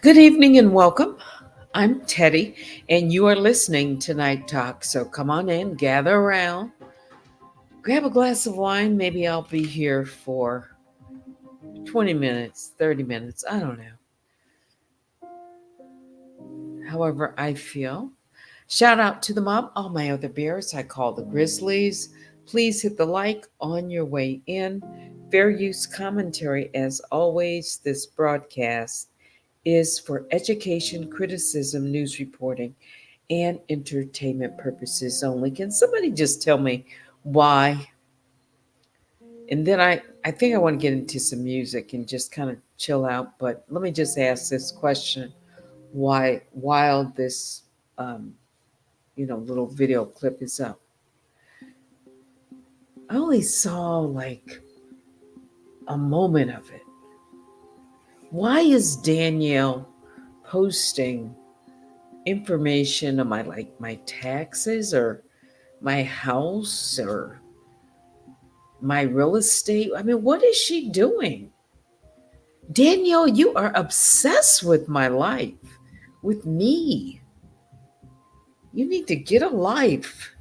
Good evening and welcome. I'm Teddy, and you are listening to Night Talk. So come on in, gather around, grab a glass of wine. Maybe I'll be here for 20 minutes, 30 minutes. I don't know. However, I feel. Shout out to the mob, all my other bears. I call the Grizzlies. Please hit the like on your way in. Fair use commentary, as always. This broadcast is for education, criticism, news reporting, and entertainment purposes only. Can somebody just tell me why? And then I think I want to get into some music and just kind of chill out. But let me just ask this question: Why, while this um, little video clip is up, I only saw like a moment of it. Why is Danielle posting information on my taxes or my house or my real estate? I mean, what is she doing? Danielle, you are obsessed with my life, with me. You need to get a life.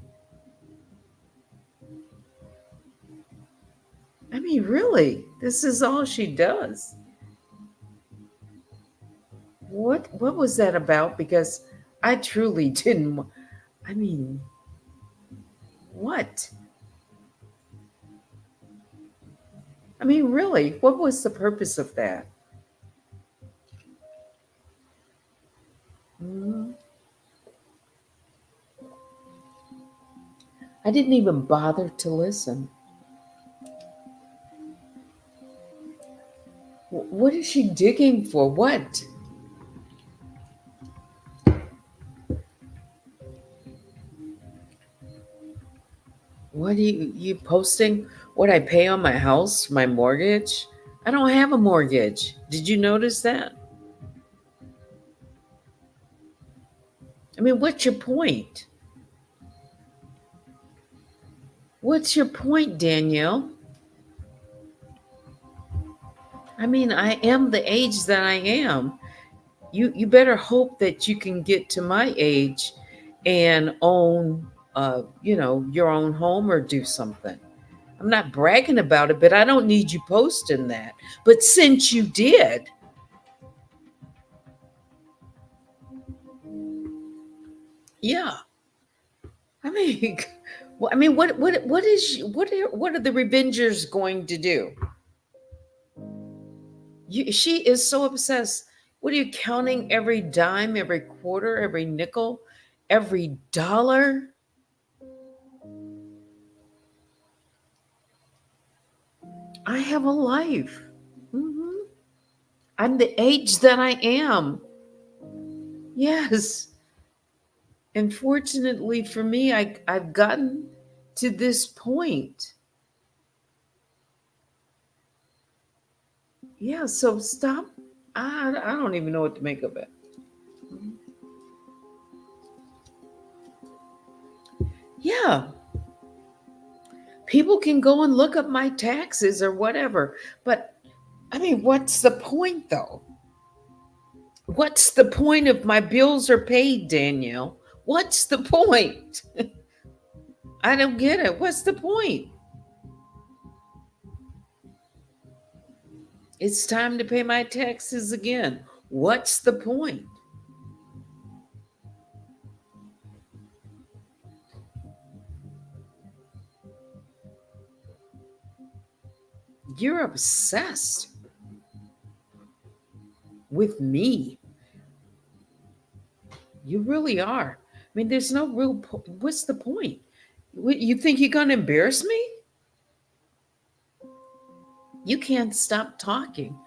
I mean, really, this is all she does. What was that about? Because I truly didn't. I mean, what? I mean, really, what was the purpose of that? Mhm. I didn't even bother to listen. What is she digging for? What? What are you posting? What I pay on my house, my mortgage? I don't have a mortgage. Did you notice that? I mean, what's your point? What's your point, Danielle? I mean, I am the age that I am. You better hope that you can get to my age and own your own home or do something. I'm not bragging about it, but I don't need you posting that. But since you did, yeah. I mean, what are the Revengers going to do? She is so obsessed. What are you counting every dime, every quarter, every nickel, every dollar? I have a life. Mhm. I'm the age that I am. Yes. And fortunately for me, I've gotten to this point. Yeah, so stop. I don't even know what to make of it. Yeah, people can go and look up my taxes or whatever. But I mean, what's the point though? What's the point if my bills are paid, Danielle? What's the point? I don't get it. What's the point? It's time to pay my taxes again. What's the point? You're obsessed with me. You really are. I mean, there's no real what's the point? You think you're going to embarrass me? You can't stop talking.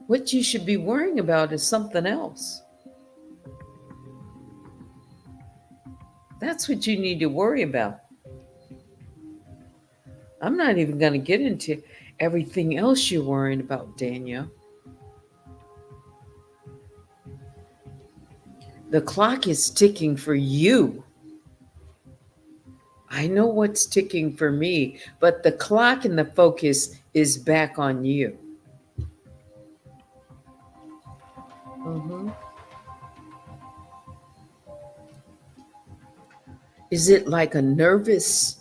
What you should be worrying about is something else. That's what you need to worry about. I'm not even going to get into everything else you're worrying about, Danielle. The clock is ticking for you. I know what's ticking for me, but the clock and the focus is back on you. Hmm. Is it like a nervous?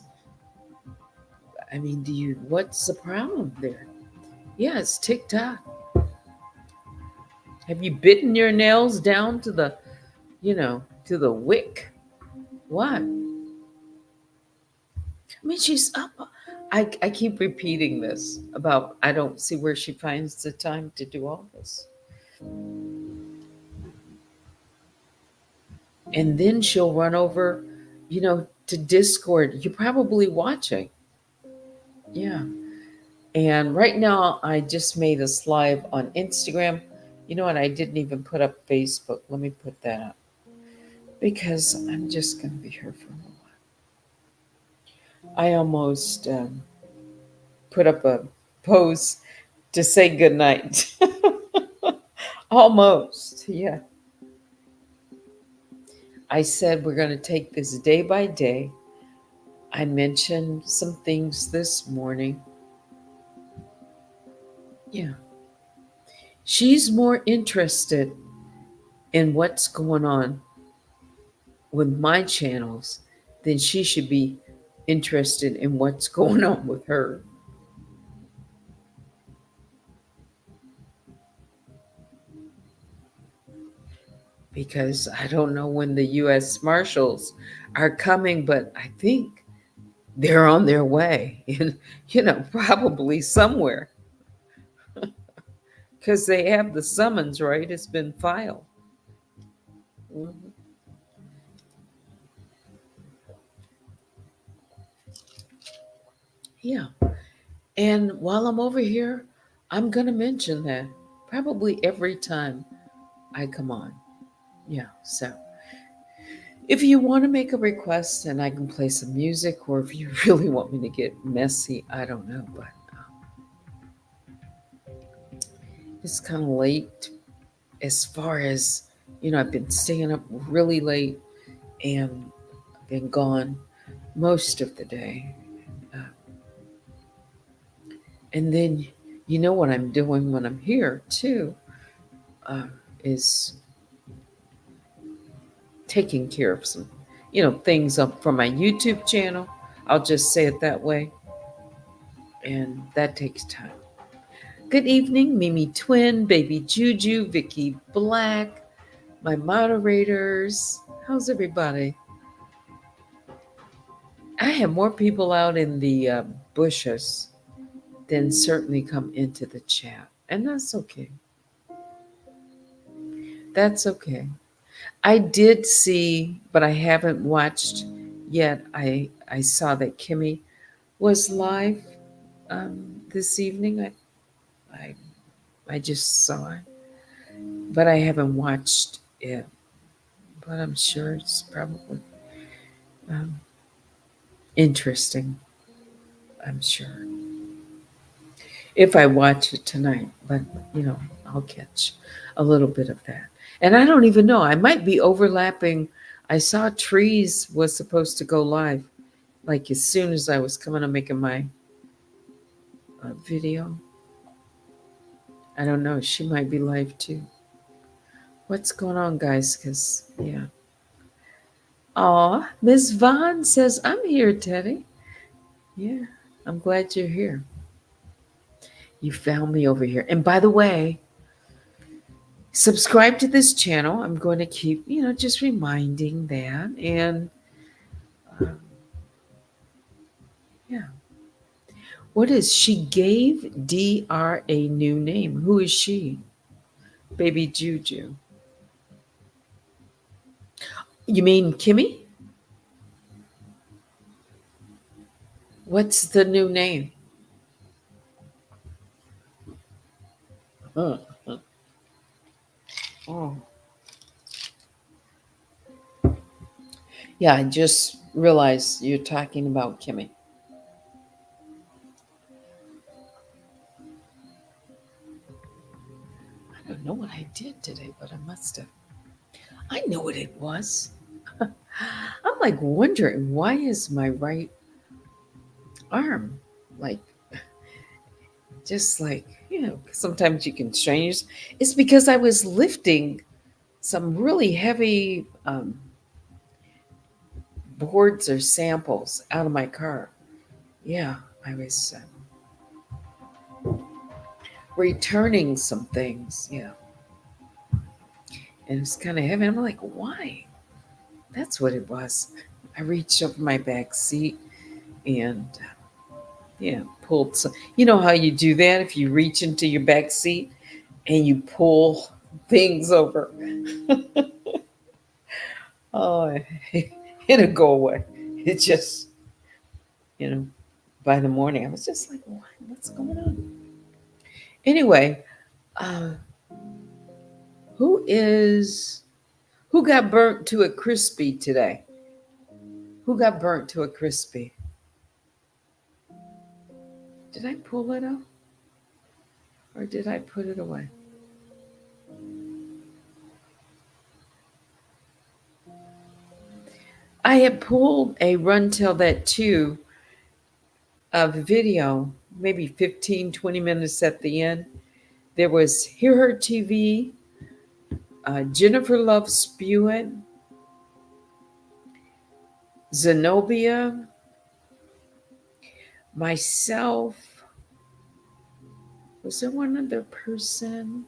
I mean, what's the problem there? Yeah, it's TikTok. Have you bitten your nails down to to the wick? What? I mean, she's up. I keep repeating this about I don't see where she finds the time to do all this. And then she'll run over, to Discord. You're probably watching. Yeah. And right now, I just made us live on Instagram. You know what? I didn't even put up Facebook. Let me put that up because I'm just going to be here for a while. I almost put up a post to say goodnight. Almost. Yeah. I said we're going to take this day by day. I mentioned some things this morning. Yeah. She's more interested in what's going on with my channels than she should be interested in what's going on with her. Because I don't know when the U.S. Marshals are coming, but I think they're on their way, and probably somewhere because they have the summons, right? It's been filed. Mhm. Yeah. And while I'm over here, I'm going to mention that probably every time I come on. Yeah. So if you want to make a request and I can play some music, or if you really want me to get messy, I don't know. But it's kind of late as far as, I've been staying up really late and been gone most of the day. Uh, and then, what I'm doing when I'm here too uh, is taking care of some, things up for my YouTube channel. I'll just say it that way. And that takes time. Good evening, Mimi Twin, Baby Juju, Vicky Black, my moderators. How's everybody? I have more people out in the bushes than certainly come into the chat. And that's okay. That's okay. I did see, but I haven't watched yet. I saw that Kimmy was live this evening. I I just saw it, but I haven't watched it. But I'm sure it's probably um, interesting. I'm sure if I watch it tonight. But I'll catch a little bit of that. And I don't even know. I might be overlapping. I saw Trees was supposed to go live like as soon as I was coming on making my video. I don't know. She might be live too. What's going on, guys? Because, yeah. Aw, Miss Vaughn says, I'm here, Teddy. Yeah, I'm glad you're here. You found me over here. And by the way, subscribe to this channel. I'm going to keep, just reminding that. And um, yeah. What is she gave DR a new name? Who is she? Baby Juju. You mean Kimmy? What's the new name? Oh, oh. Yeah, I just realized you're talking about Kimmy. I don't know what I did today, but I must have. I know what it was. I'm like wondering why is my right arm like Just like, sometimes you can strain yourself. It's because I was lifting some really heavy boards or samples out of my car. Yeah, I was returning some things. Yeah, and it's kind of heavy. I'm like, why? That's what it was. I reached over my back seat and yeah, pulled some. You know how you do that if you reach into your back seat and you pull things over. Oh, it'll go away. It just, you know, by the morning, I was just like, what? What's going on? Anyway, uh, who is who got burnt to a crispy today? Who got burnt to a crispy? Did I pull it up or did I put it away? I had pulled a Run Tell That Too of video, maybe 15, 20 minutes at the end. There was Hear Her TV, Jennifer Love Spewitt, Zenobia, myself. Was there one other person?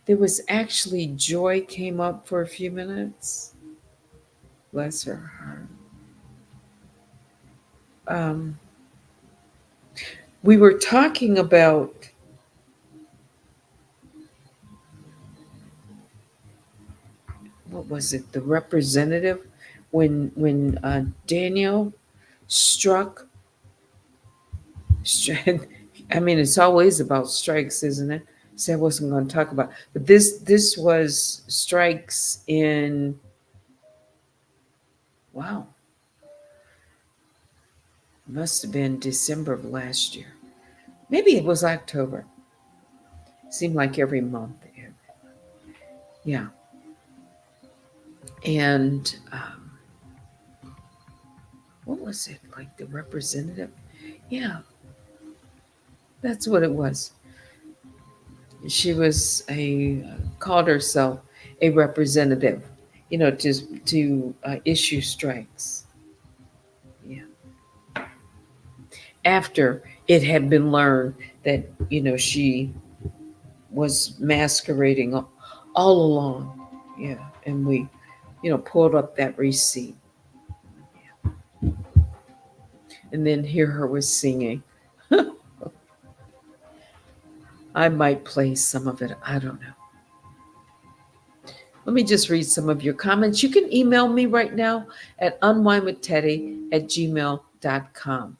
There was actually Joy came up for a few minutes. Bless her heart. Um, we were talking about what was it? The representative when Daniel struck. I mean, it's always about strikes, isn't it? So I wasn't going to talk about, but this was strikes in, wow, must have been December of last year. Maybe it was October. Seemed like every month. Yeah. And what was it? Like the representative? Yeah, that's what it was. She was called herself a representative, to issue strikes. Yeah. After it had been learned that, she was masquerading all along. Yeah. And we, pulled up that receipt and then hear her was singing. I might play some of it. I don't know. Let me just read some of your comments. You can email me right now at unwindwithteddy@gmail.com.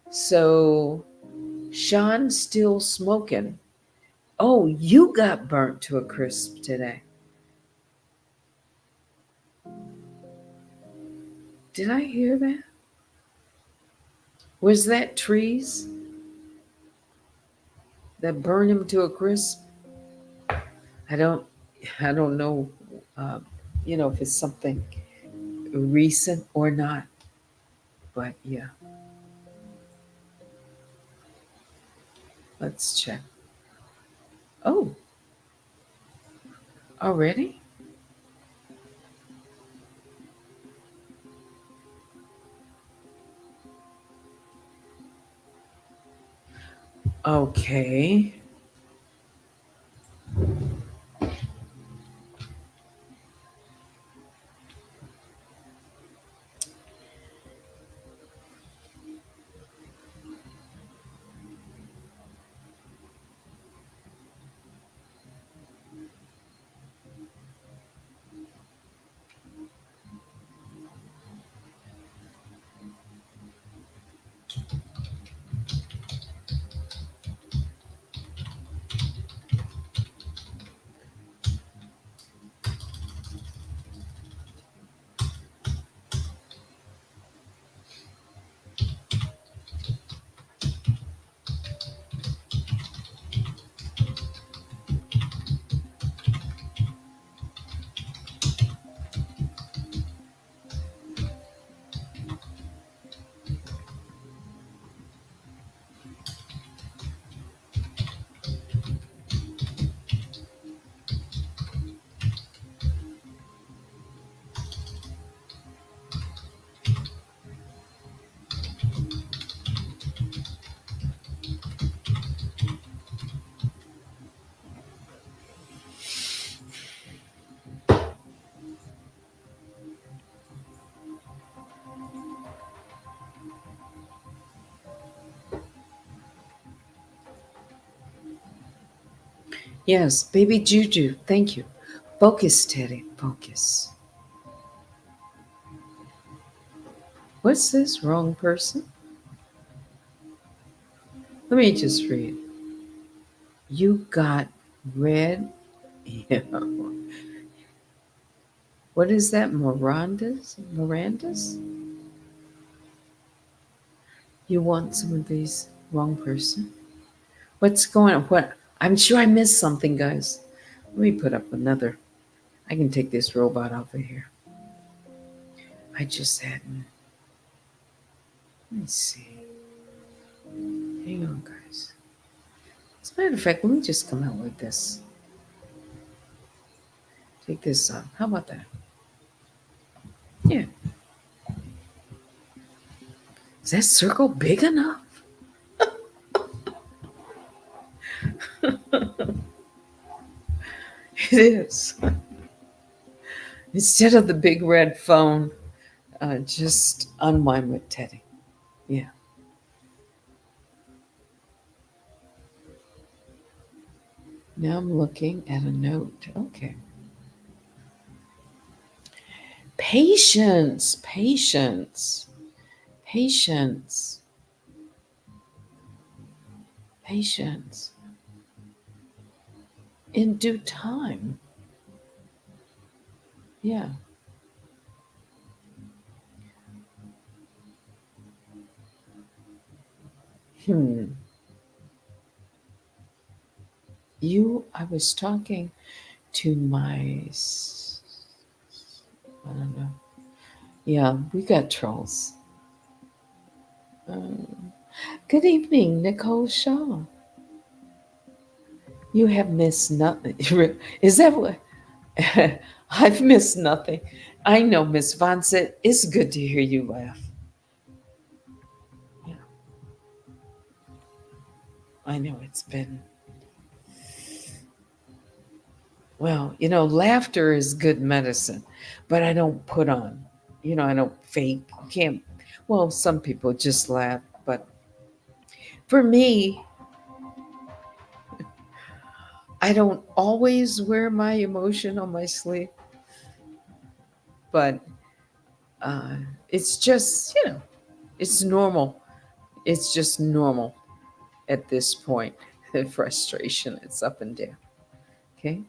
So, Sean still smoking. Oh, you got burnt to a crisp today. Did I hear that? Was that trees that burned him to a crisp? I don't, I don't know, uh, if it's something recent or not. But yeah, let's check. Oh, already? Okay. Yes, baby Juju. Thank you. Focus, Teddy. Focus. What's this? Wrong person? Let me just read. You got red. Yeah. What is that? Miranda's? Miranda's? You want some of these? Wrong person? What's going on? What? I'm sure I missed something, guys. Let me put up another. I can take this robot over here. I just hadn't. Let me see. Hang on, guys. As a matter of fact, let me just come out like this. Take this up. How about that? Yeah. Is that circle big enough? It is. Instead of the big red phone, just unwind with Teddy. Yeah. Now I'm looking at a note. Okay. Patience, patience, patience, patience. In due time. Yeah. Hmm. I was talking to I don't know. Yeah, we got trolls. Um, Good evening, Nicole Shaw. You have missed nothing. Is that what? I've missed nothing. I know, Miss Von said, it's good to hear you laugh. Yeah, I know it's been, well, laughter is good medicine, but I don't put on, I don't fake. You can't, well, some people just laugh, but for me, I don't always wear my emotion on my sleeve, but uh, it's just, it's normal. It's just normal at this point. The frustration, it's up and down. Okay.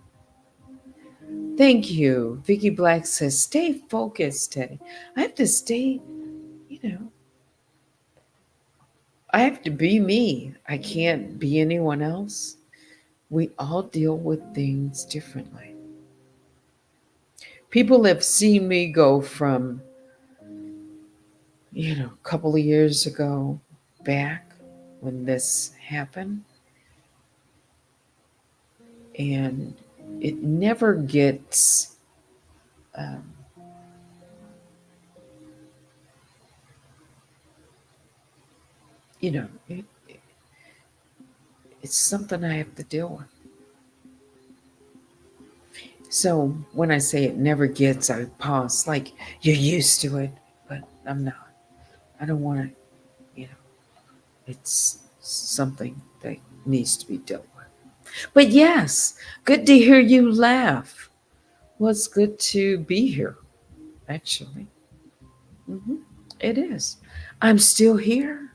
Thank you. Vicky Black says, stay focused, Teddy. I have to stay, you know, I have to be me. I can't be anyone else. We all deal with things differently. People have seen me go from, a couple of years ago back when this happened, and it never gets, um, you know, it, it's something I have to deal with. So when I say it never gets, I pause, like you're used to it, but I'm not. I don't want to, you know, it's something that needs to be dealt with. But yes, good to hear you laugh. Well, it's good to be here, actually. hmm It is. I'm still here.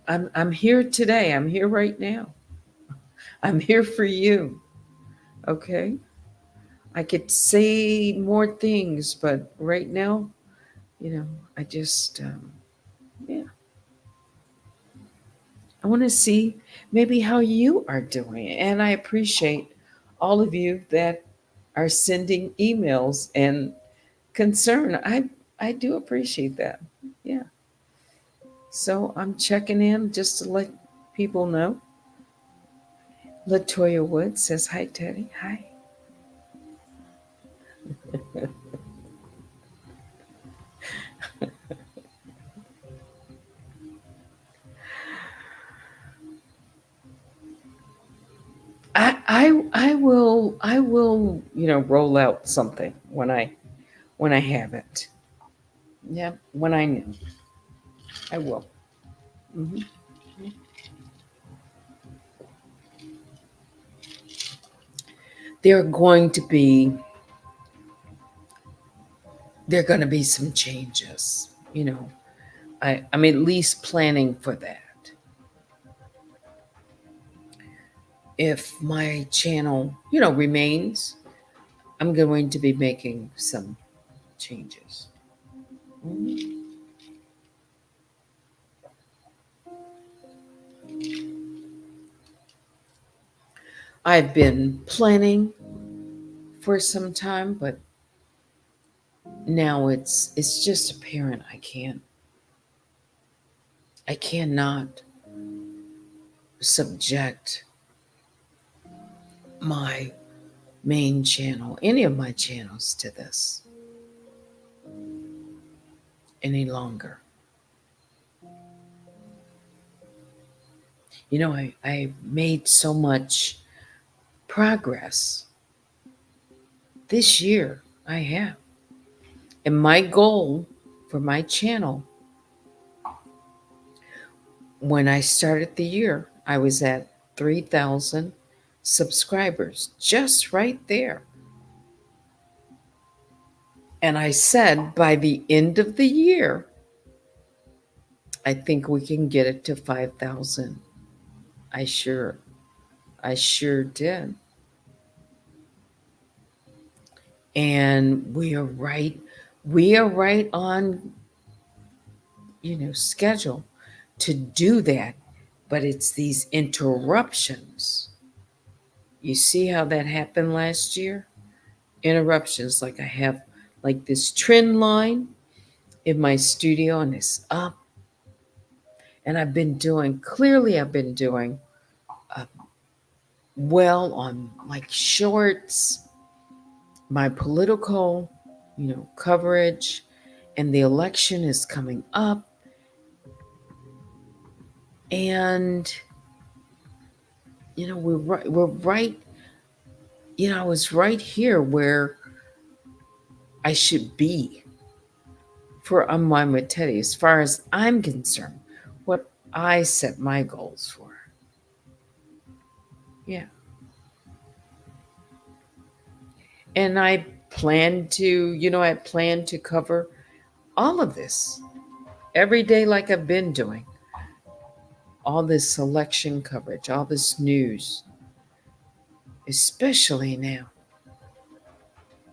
I'm here today. I'm here right now. I'm here for you. Okay. I could say more things, but right now, you know, I just, yeah, I want to see maybe how you are doing. And I appreciate all of you that are sending emails and concern. I do appreciate that. Yeah. So I'm checking in just to let people know. Latoya Wood says, hi, Teddy. Hi. I will roll out something when I have it. Yeah, when I know. I will. hmm there are going to be there are going to be some changes. I'm at least planning for that. If my channel, remains, I'm going to be making some changes. Mhm. I've been planning for some time, but now it's just apparent I cannot subject my main channel, any of my channels, to this any longer. I made so much progress this year. I have. And my goal for my channel, when I started the year, I was at 3,000 subscribers, just right there. And I said by the end of the year, I think we can get it to 5,000. I sure, I sure did. And we are right on, schedule to do that. But it's these interruptions. You see how that happened last year? Interruptions. Like I have like this trend line in my studio and it's up. And I've been doing uh, well on like shorts, my political, coverage, and the election is coming up. And, we're right, I was right here where I should be for Unwind with Teddy, as far as I'm concerned, what I set my goals for. Yeah. And I plan to cover all of this every day like I've been doing. All this election coverage, all this news, especially now.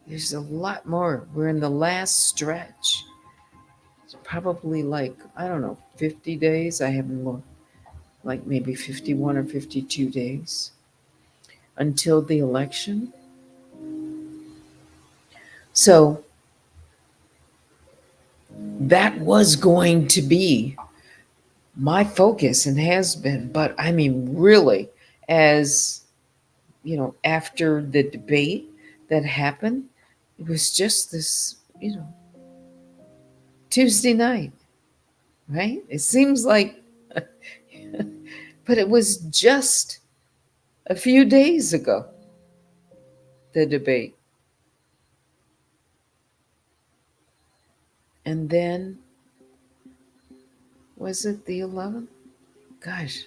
There's a lot more. We're in the last stretch. It's probably like, I don't know, 50 days. I haven't looked. Like maybe 51 or 52 days until the election. So that was going to be my focus and has been. But I mean, really, as after the debate that happened, it was just this, Tuesday night, right? It seems like, but it was just a few days ago, the debate. And then, was it the 11th? Gosh.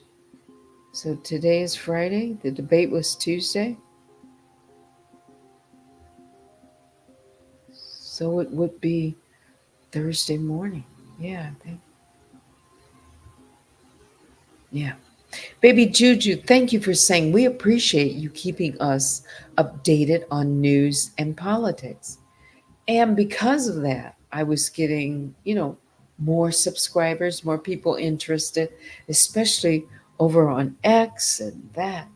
So today is Friday. The debate was Tuesday. So it would be Thursday morning. Yeah, I think. Yeah. Baby Juju, thank you for saying we appreciate you keeping us updated on news and politics. And because of that, I was getting, more subscribers, more people interested, especially over on X and that.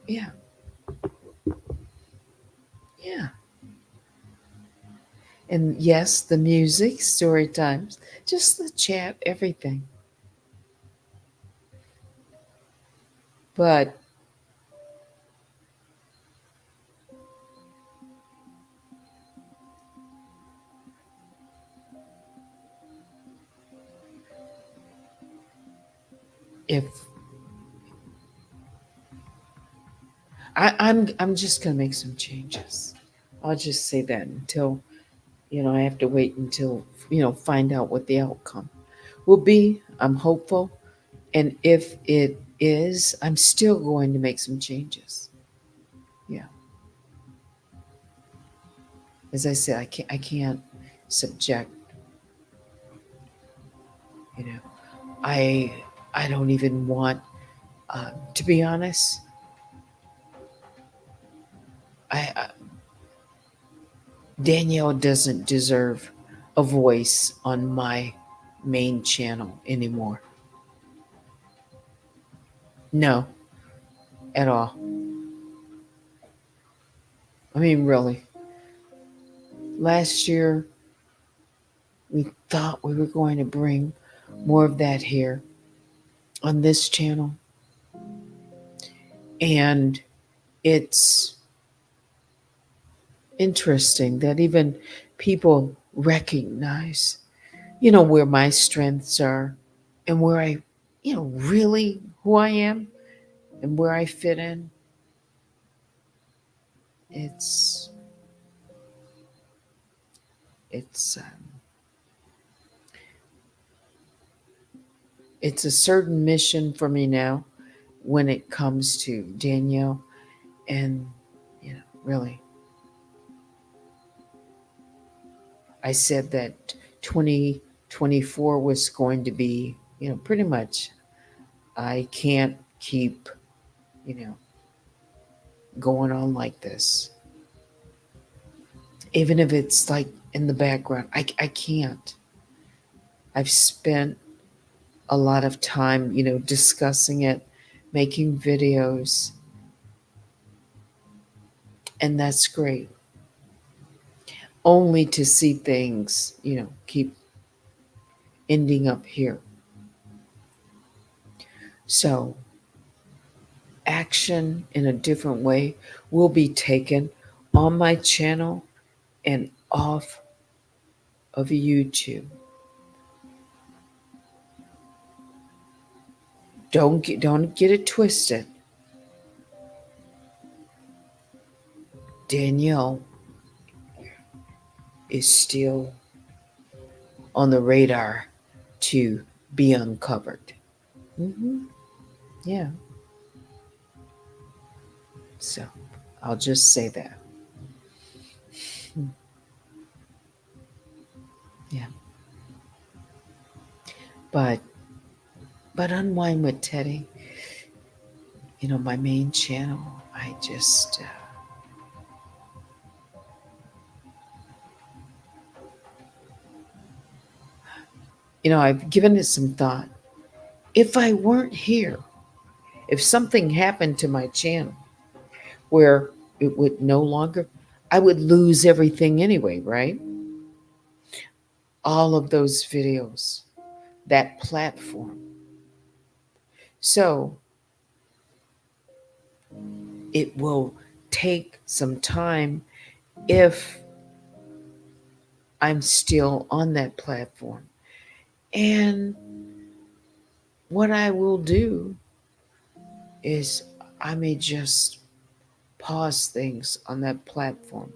Yeah. Yeah. And yes, the music, story times, just the chat, everything. But if I'm just gonna make some changes. I'll just say that until, I have to wait until, find out what the outcome will be. I'm hopeful. And if it is I'm still going to make some changes. Yeah. As I said, I can't subject, you know, I I don't even want, to be honest, I Danielle doesn't deserve a voice on my main channel anymore. No, at all. I mean, really. Last year, we thought we were going to bring more of that here on this channel. And it's interesting that even people recognize, where my strengths are and where I, really who I am and where I fit in. It's, it's, it's a certain mission for me now when it comes to Danielle. And, really, I said that 2024 was going to be, pretty much, I can't keep, you know, going on like this. Even if it's like in the background, I can't. I've spent a lot of time, discussing it, making videos, and that's great. Only to see things, keep ending up here. So, action in a different way will be taken on my channel and off of YouTube. Don't get it twisted. Danielle is still on the radar to be uncovered. Yeah. So I'll just say that. Yeah. But Unwind with Teddy, my main channel, I just I've given it some thought. If I weren't here, if something happened to my channel where it would no longer, I would lose everything anyway, right? All of those videos, that platform. So it will take some time if I'm still on that platform. And what I will do is I may just pause things on that platform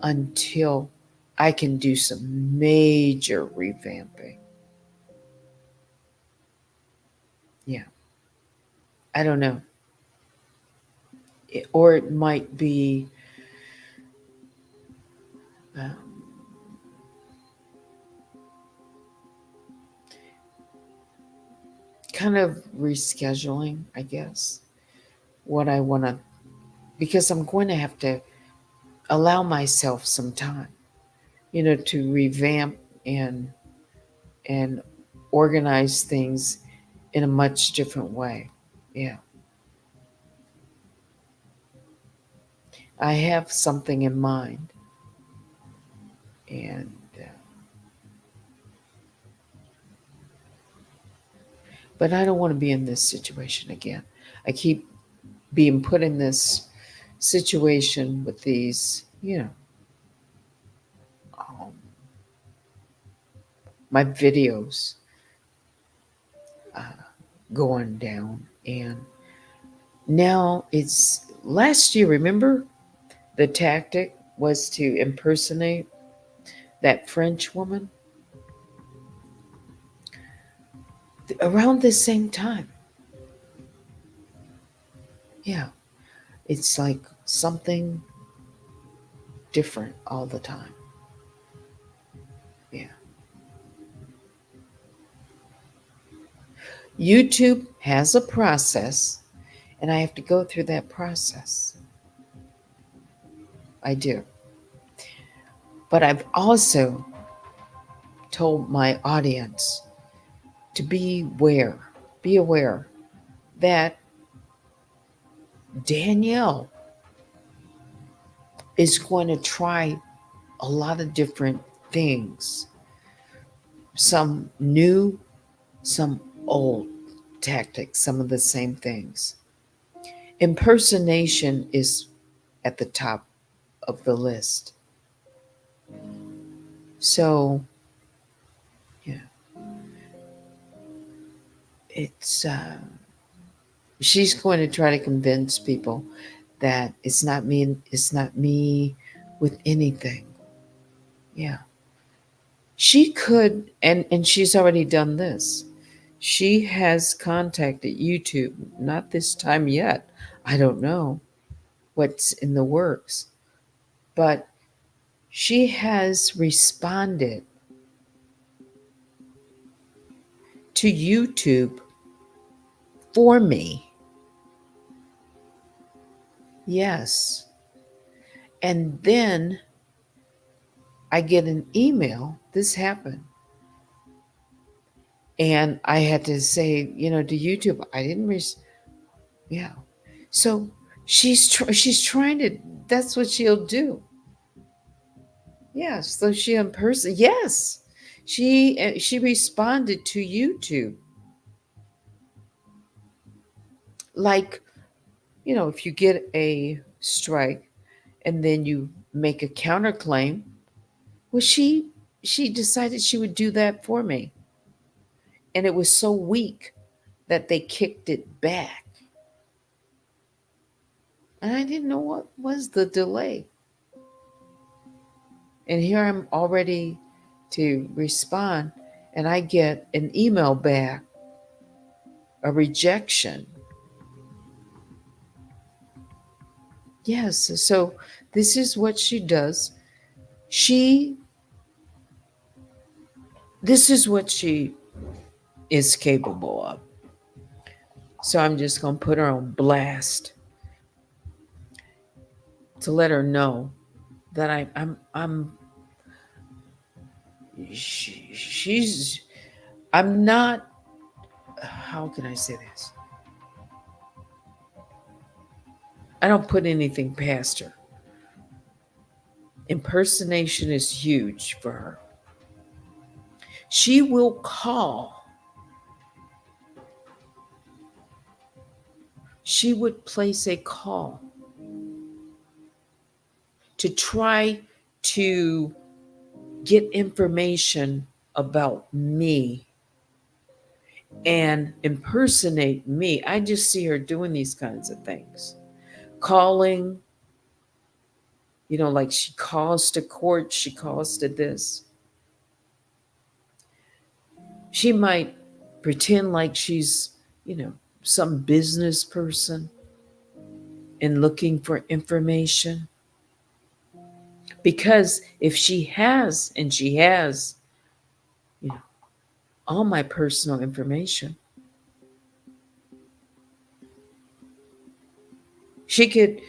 until I can do some major revamping. Yeah, I don't know. Or it might be uh, kind of rescheduling, I guess, what I want to, because I'm going to have to allow myself some time, to revamp and and organize things in a much different way. Yeah. I have something in mind, and but I don't want to be in this situation again. I keep being put in this situation with these, um, my videos uh, going down, and now it's last year. Remember, the tactic was to impersonate that French woman around the same time. Yeah, it's like something different all the time. Yeah. YouTube has a process, and I have to go through that process. I do. But I've also told my audience to be aware that Danielle is going to try a lot of different things, some new, some old tactics, some of the same things. Impersonation is at the top of the list. So, yeah, it's she's going to try to convince people that it's not me with anything. Yeah. She could, and she's already done this. She has contacted YouTube, not this time yet. I don't know what's in the works, but she has responded to YouTube for me. Yes. And then I get an email. This happened. And I had to say, to YouTube, I didn't yeah. So she's trying to, that's what she'll do. Yes, so she in person. Yes, she responded to YouTube, like, if you get a strike and then you make a counterclaim. Well, she decided she would do that for me, and it was so weak that they kicked it back, and I didn't know what was the delay. And here I'm all ready to respond, and I get an email back, a rejection. Yes, so this is what she does. She, this is what she is capable of. So I'm just going to put her on blast to let her know that she's, I'm not, how can I say this? I don't put anything past her. Impersonation is huge for her. She will call. She would place a call to try to get information about me and impersonate me. I just see her doing these kinds of things. Calling, like she calls to court, she calls to this. She might pretend like she's, some business person and looking for information. Because if she has, and she has, you know, all my personal information, she could,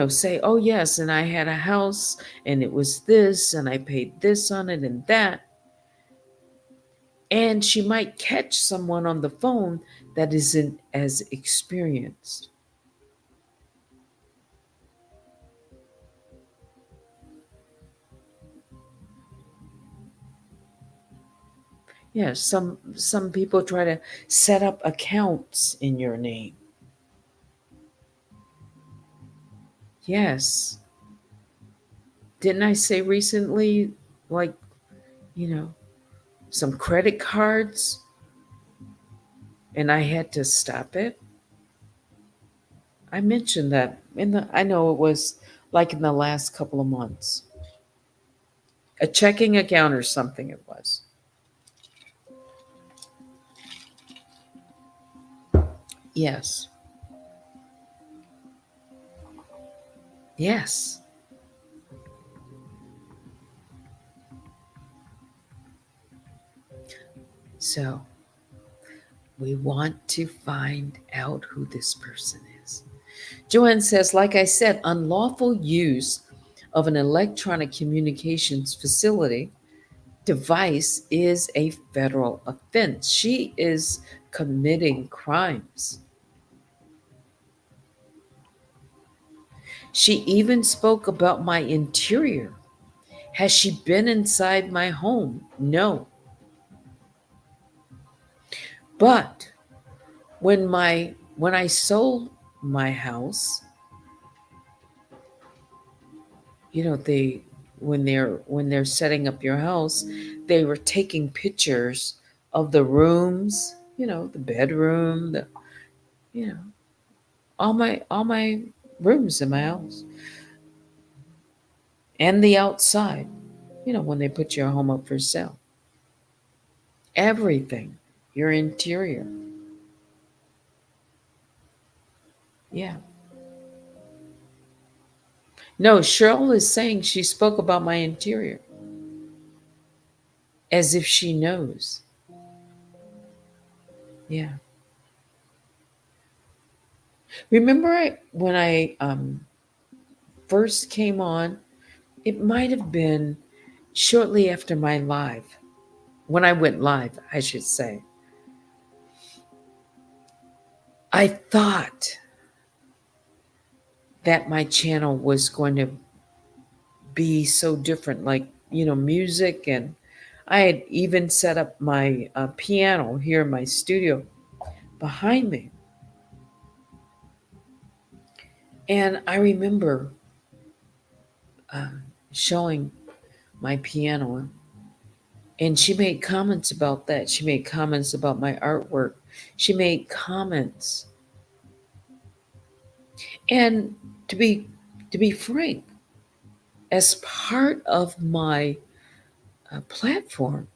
say, oh, yes, and I had a house and it was this and I paid this on it and that. And she might catch someone on the phone that isn't as experienced. Yeah, some people try to set up accounts in your name. Yes. Didn't I say recently, like, you know, some credit cards, and I had to stop it? I mentioned that I know it was like in the last couple of months. A checking account or something it was. Yes. Yes. So we want to find out who this person is. Joanne says, like I said, unlawful use of an electronic communications facility device is a federal offense. She is committing crimes. She even spoke about my interior. Has she been inside my home? No. But when I sold my house, they when they're setting up your house, they were taking pictures of the rooms, the bedroom, the you know, all my rooms in my house and the outside, when they put your home up for sale. Everything, your interior. Yeah. No, Cheryl is saying she spoke about my interior as if she knows. Yeah. Remember when I first came on, it might have been shortly after my live, when I went live, I should say. I thought that my channel was going to be so different, like, music. And I had even set up my piano here in my studio behind me. And I remember showing my piano, and she made comments about that. She made comments about my artwork. She made comments. And to be frank, as part of my platform,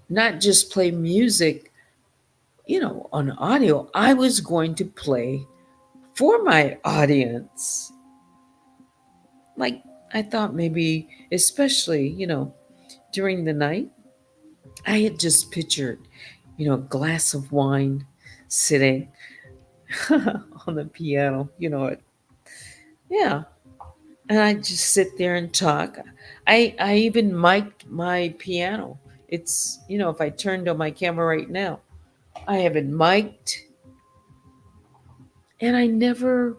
not just play music, on audio, I was going to play for my audience. Like, I thought maybe, especially, during the night, I had just pictured, a glass of wine sitting on the piano, yeah. And I just sit there and talk. I even mic'd my piano. It's, if I turned on my camera right now, I have it mic'd. And I never,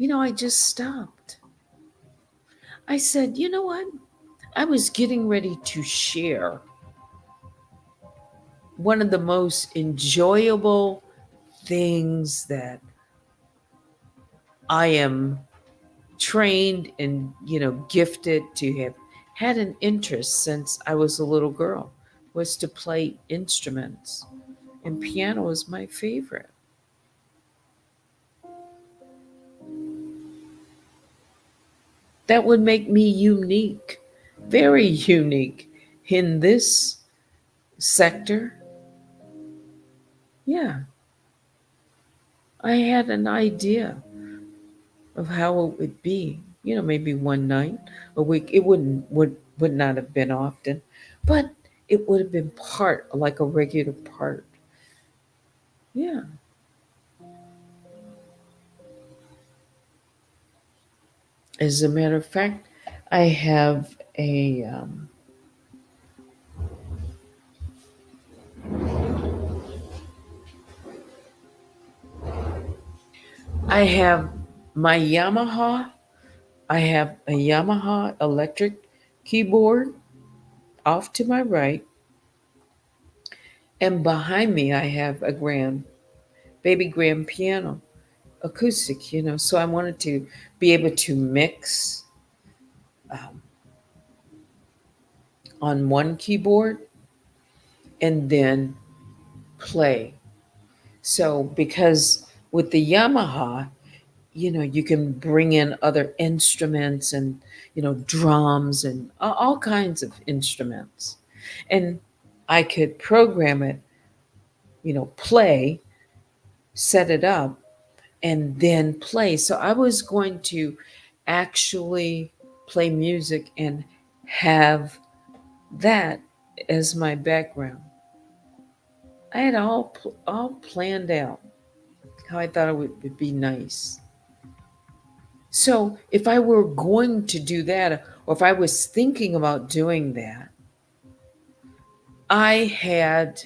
I just stopped. I said, you know what? I was getting ready to share one of the most enjoyable things that I am trained and, gifted to have had an interest since I was a little girl, was to play instruments. And piano is my favorite. That would make me unique, very unique in this sector. Yeah, I had an idea of how it would be. Maybe one night a week. It would not have been often, but it would have been part, like a regular part. Yeah. As a matter of fact, I have I have my Yamaha. I have a Yamaha electric keyboard off to my right, and behind me I have a baby grand piano, acoustic. So I wanted to be able to mix um, on one keyboard and then play. So because with the Yamaha, you can bring in other instruments and, drums and all kinds of instruments. And I could program it, play, set it up and then play. So I was going to actually play music and have that as my background. I had all planned out how I thought it would be nice. So if I were going to do that, or if I was thinking about doing that, I had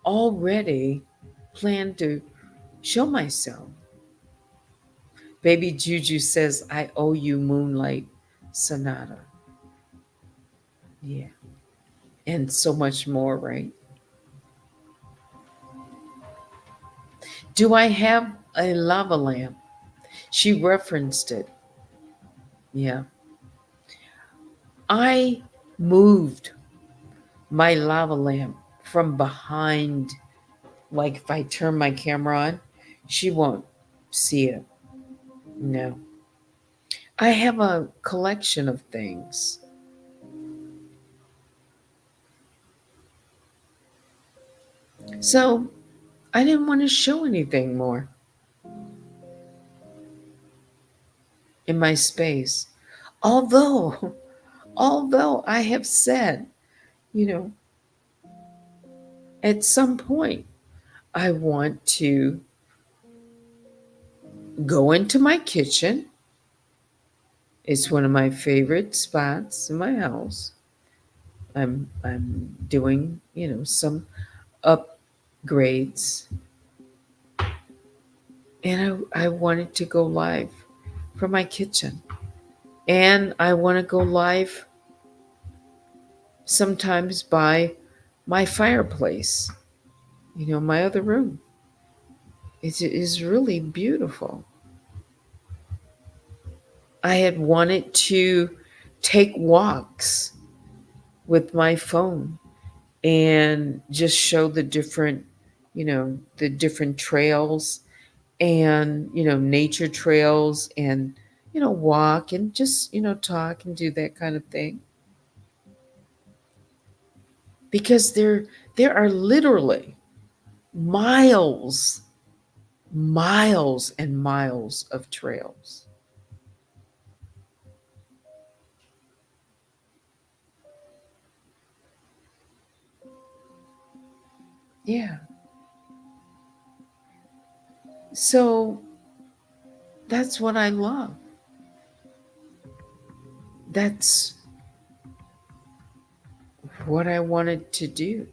already planned to show myself. Baby Juju says, I owe you Moonlight Sonata. Yeah. And so much more, right? Do I have a lava lamp? She referenced it. Yeah. I moved my lava lamp from behind. Like if I turn my camera on, she won't see it. No. I have a collection of things. So I didn't want to show anything more in my space. Although, although I have said, you know, at some point I want to go into my kitchen. It's one of my favorite spots in my house. I'm doing, some upgrades, and I wanted to go live from my kitchen. And I want to go live sometimes by my fireplace, my other room. It is really beautiful. I had wanted to take walks with my phone and just show the different trails and, nature trails and, walk and just, talk and do that kind of thing. Because there are literally miles, miles and miles of trails. Yeah. So that's what I love. That's what I wanted to do.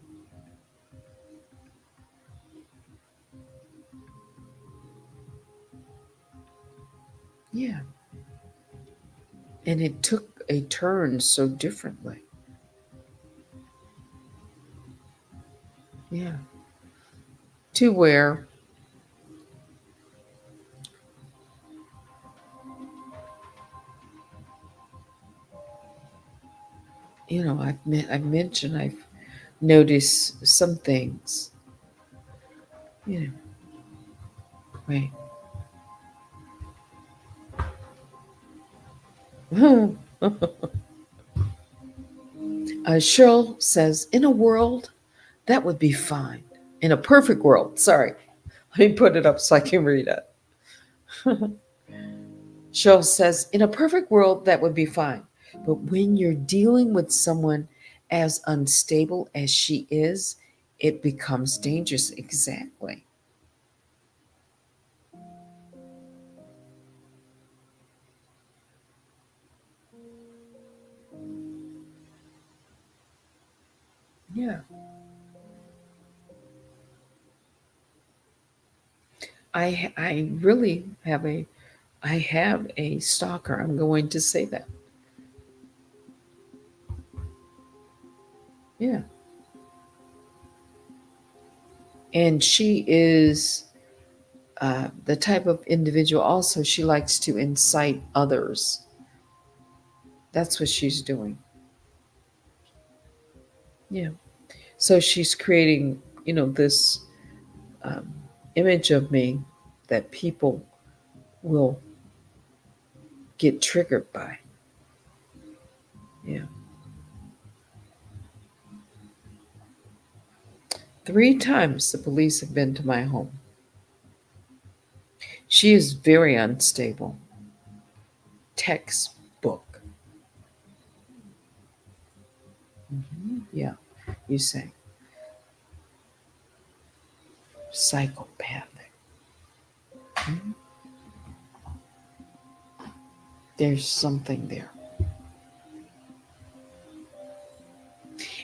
Yeah. And it took a turn so differently. Yeah. To where, I've mentioned I've noticed some things, you right. Cheryl says, in a world, that would be fine. In a perfect world, sorry. Let me put it up so I can read it. Cheryl says, in a perfect world, that would be fine. But when you're dealing with someone as unstable as she is, it becomes dangerous. Exactly. Yeah. I really have a stalker. I'm going to say that. Yeah. And she is the type of individual also, she likes to incite others. That's what she's doing. Yeah. So she's creating, this um, image of me that people will get triggered by. Yeah. 3 times the police have been to my home. She is very unstable. Textbook. Yeah, you say. Psychopathic. Mhm. There's something there.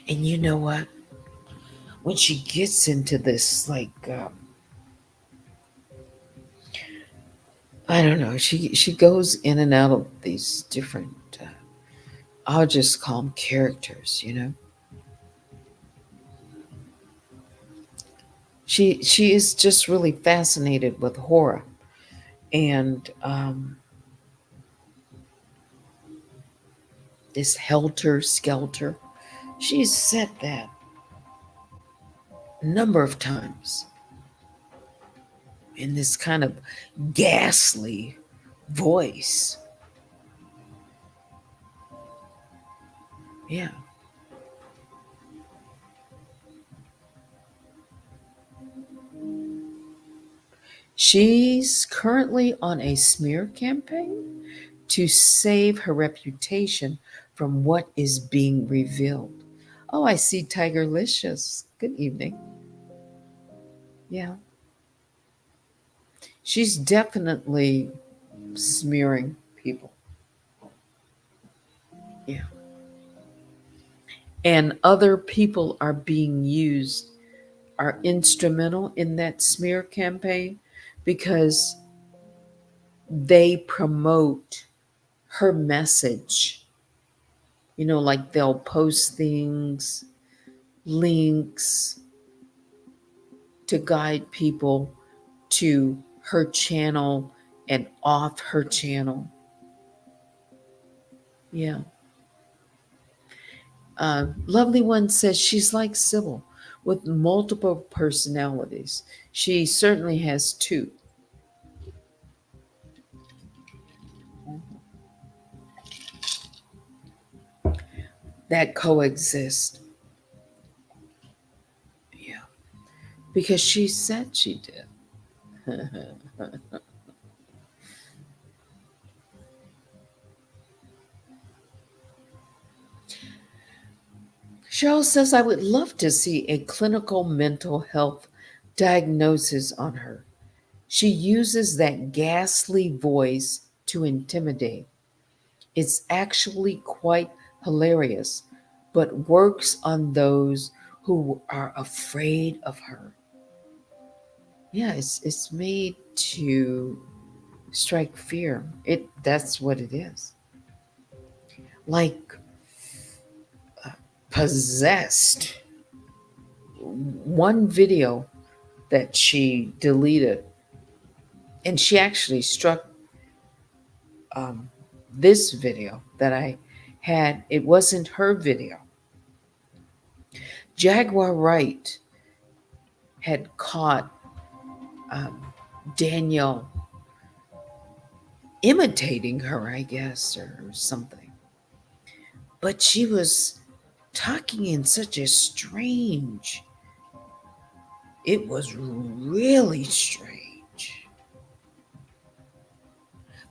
And you know what? When she gets into this, like, I don't know, she goes in and out of these different, I'll just call them characters, you know? She is just really fascinated with horror. And this helter skelter, she's said that a number of times in this kind of ghastly voice. Yeah. She's currently on a smear campaign to save her reputation from what is being revealed. Oh, I see Tigerlicious. Good evening. Yeah. She's definitely smearing people. Yeah. And other people are being used, are instrumental in that smear campaign because they promote her message. You know, like they'll post things, links to guide people to her channel and off her channel. Yeah. Lovely One says she's like Sybil with multiple personalities. She certainly has two that coexist. Yeah. Because she said she did. Cheryl says, I would love to see a clinical mental health diagnosis on her. She uses that ghastly voice to intimidate. It's actually quite hilarious, but works on those who are afraid of her. Yeah, it's made to strike fear. That's what it is. Like possessed. One video that she deleted, and she actually struck um, this video that I had. It wasn't her video. Jaguar Wright had caught um, Danielle imitating her, I guess, or something. But she was talking in such a strange, it was really strange.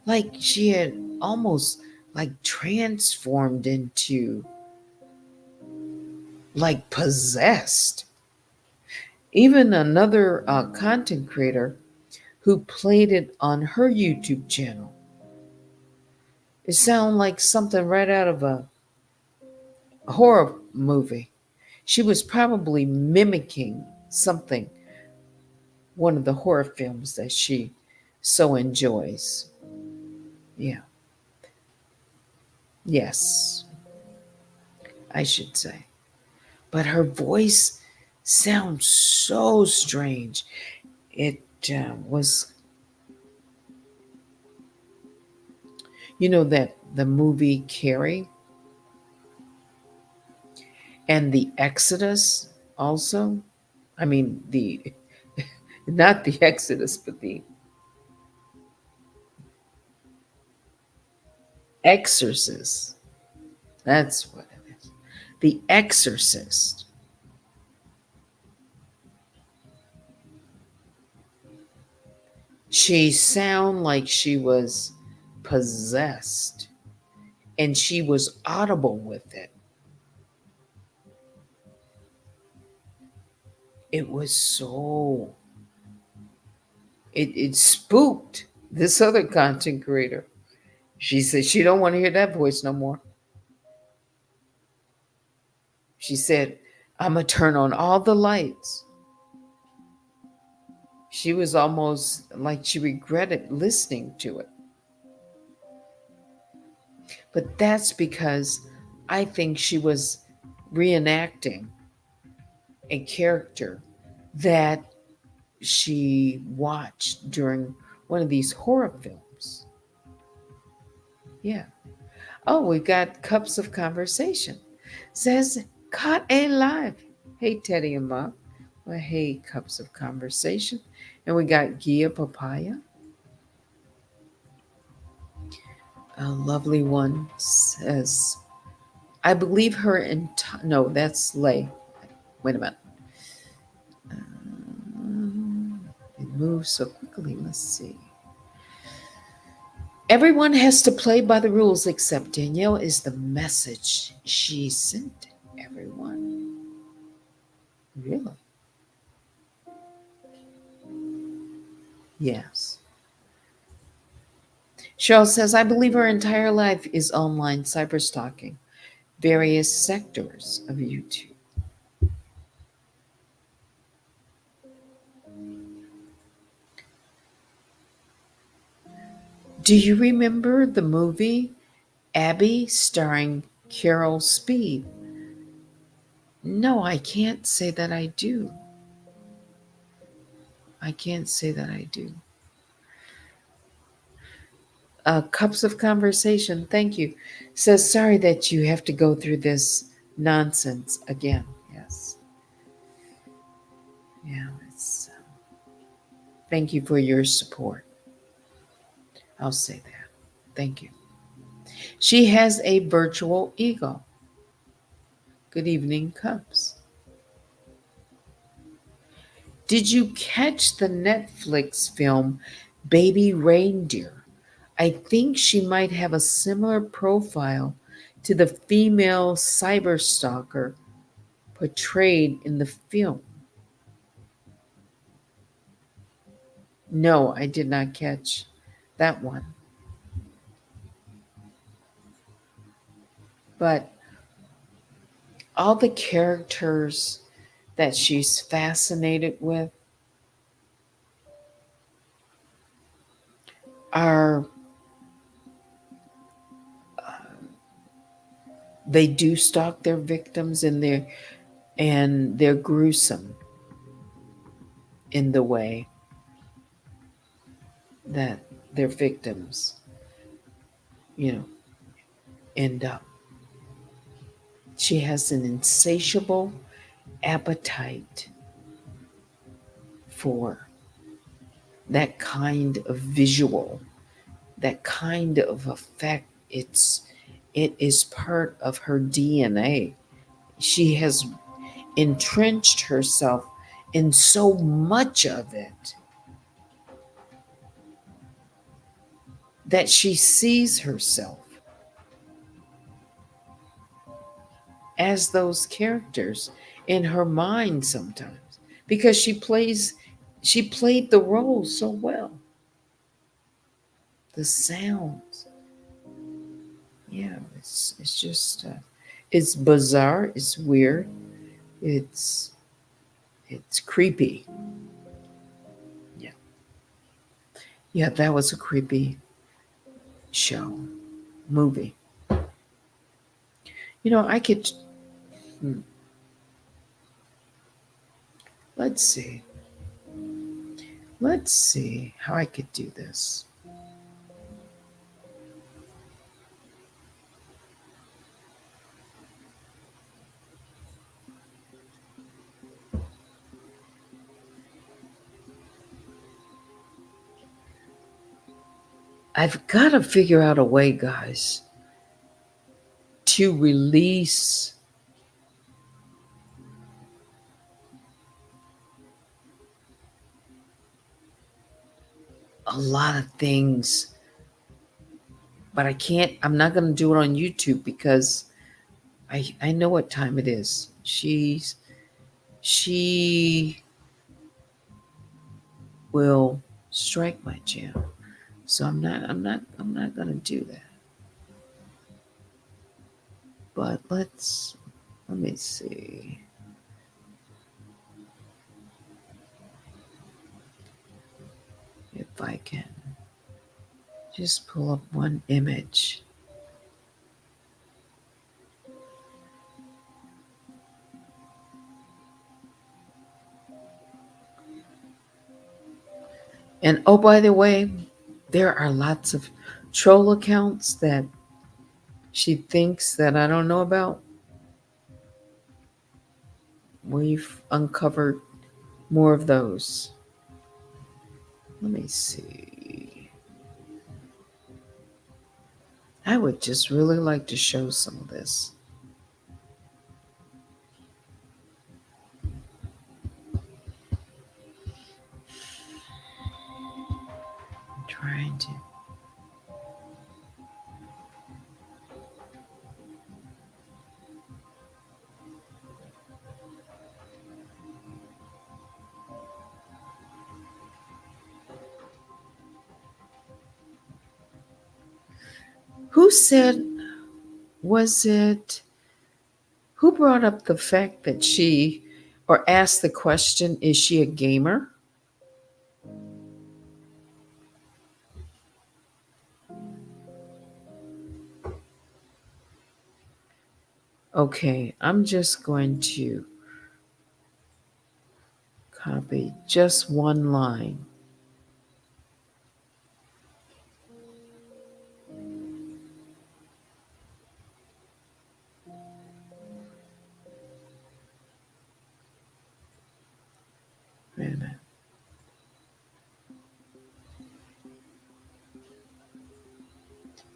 Like she had almost like transformed into like possessed. Even another content creator who played it on her YouTube channel. It sounded like something right out of a horror movie. She was probably mimicking something, one of the horror films that she so enjoys. Yeah. Yes, I should say. But her voice sounds so strange. It was, you know, that the movie Carrie and the Exodus also. I mean, the not the Exodus, but the Exorcist. That's what it is. The Exorcist. She sounded like she was possessed, and she was audible with it. It was so, it spooked this other content creator. She said she don't want to hear that voice no more. She said, I'm gonna turn on all the lights. She was almost like she regretted listening to it. But that's because I think she was reenacting a character that she watched during one of these horror films. Yeah. Oh, we've got Cups of Conversation. Says, caught a live. Hey, Teddy and Bob. Well, hey, Cups of Conversation. And we got Gia Papaya. A lovely one says, I believe her no, that's Lay. Wait a minute. It moves so quickly. Let's see. Everyone has to play by the rules except Danielle is the message she sent everyone. Really? Yes. Cheryl says, I believe her entire life is online cyberstalking various sectors of YouTube. Do you remember the movie Abby starring Carol Speed? No, I can't say that I do. I can't say that I do. Cups of Conversation, thank you. Says, sorry that you have to go through this nonsense again. Yes. Yeah, thank you for your support. I'll say that. Thank you. She has a virtual ego. Good evening, Cups. Did you catch the Netflix film Baby Reindeer? I think she might have a similar profile to the female cyberstalker portrayed in the film. No, I did not catch that one. But all the characters that she's fascinated with are, they do stalk their victims, and they're gruesome in the way that their victims, you know, end up. She has an insatiable appetite for that kind of visual, that kind of effect. It is part of her DNA. She has entrenched herself in so much of it that she sees herself as those characters in her mind sometimes, because she played the role so well. The sounds, yeah, it's just it's bizarre, it's weird, it's it's creepy. Yeah, yeah, that was a creepy show, movie. I could, hmm, let's see, let's see how I could do this. I've got to figure out a way, guys, to release a lot of things, but I'm not going to do it on YouTube because I know what time it is. She will strike my channel. So I'm not going to do that. But let me see if I can just pull up one image. And oh, by the way, there are lots of troll accounts that she thinks that I don't know about. We've uncovered more of those. Let me see. I would just really like to show some of this. I'm trying to. Who said, was it, who brought up the fact that she, or asked the question, is she a gamer? Okay, I'm just going to copy just one line. Wait a minute.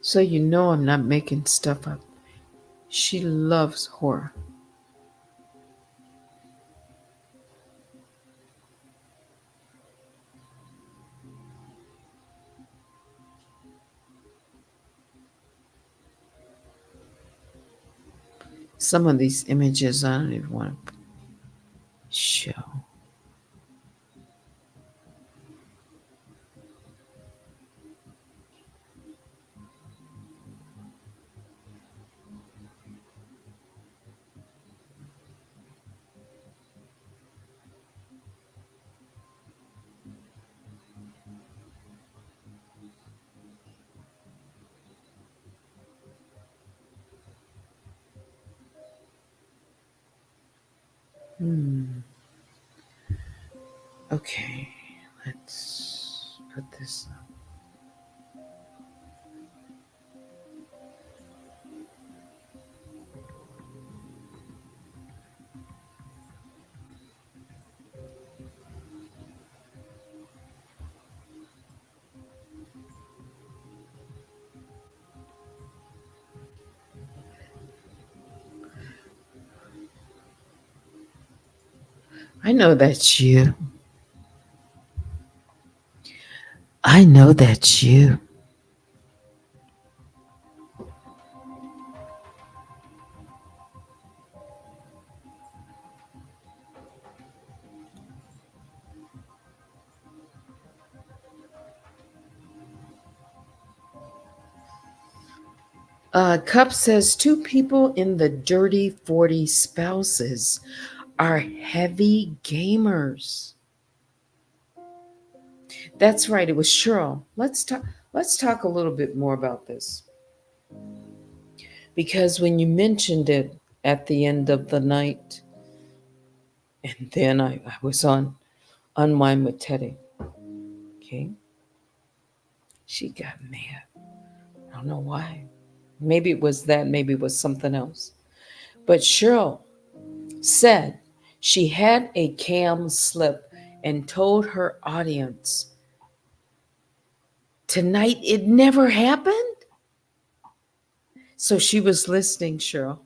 So you know I'm not making stuff up. She loves horror. Some of these images I don't even want to show. Okay, let's put this up. I know that's you. I know that's you. Cup says 2 people in the dirty 40 spouses are heavy gamers. That's right. It was Cheryl. Let's talk a little bit more about this. Because when you mentioned it at the end of the night, and then I was on my Teddy. Okay. She got mad. I don't know why. Maybe it was that, maybe it was something else. But Cheryl said she had a cam slip and told her audience, tonight it never happened. So she was listening, Cheryl.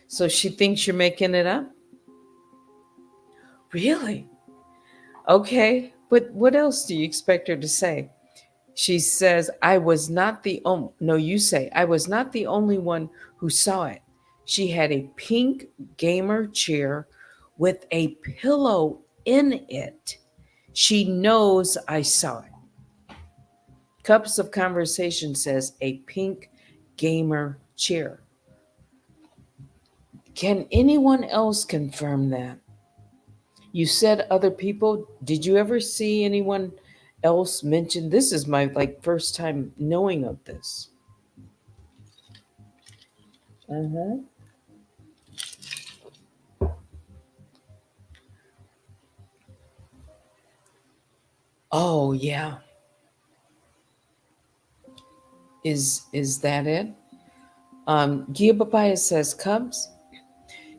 So she thinks you're making it up? Really? Okay. But what else do you expect her to say? She says, I was not the only, no, you say, I was not the only one who saw it. She had a pink gamer chair with a pillow in it. She knows I saw it. Cups of Conversation says a pink gamer chair. Can anyone else confirm that? You said other people. Did you ever see anyone else mention this? Is my like first time knowing of this. Uh-huh. Oh yeah. Is that it? Gia Papaya says Cubs.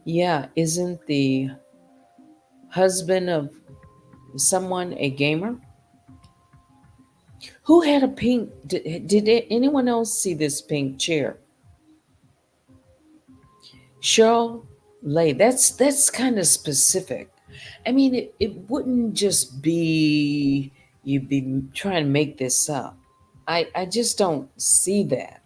Yeah, isn't the husband of someone a gamer? Who had a pink? Did anyone else see this pink chair? Cheryl Lay. That's kind of specific. I mean, it wouldn't just be you'd be trying to make this up. I just don't see that.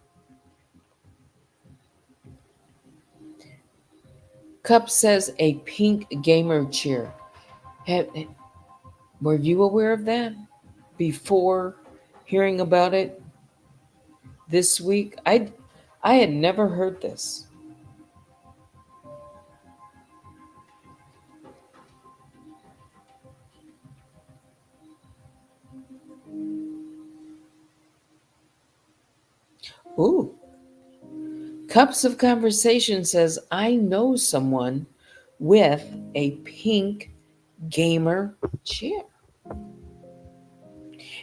Cup says a pink gamer chair. Have, were you aware of that before hearing about it this week? I had never heard this. Ooh. Cups of Conversation says I know someone with a pink gamer chair.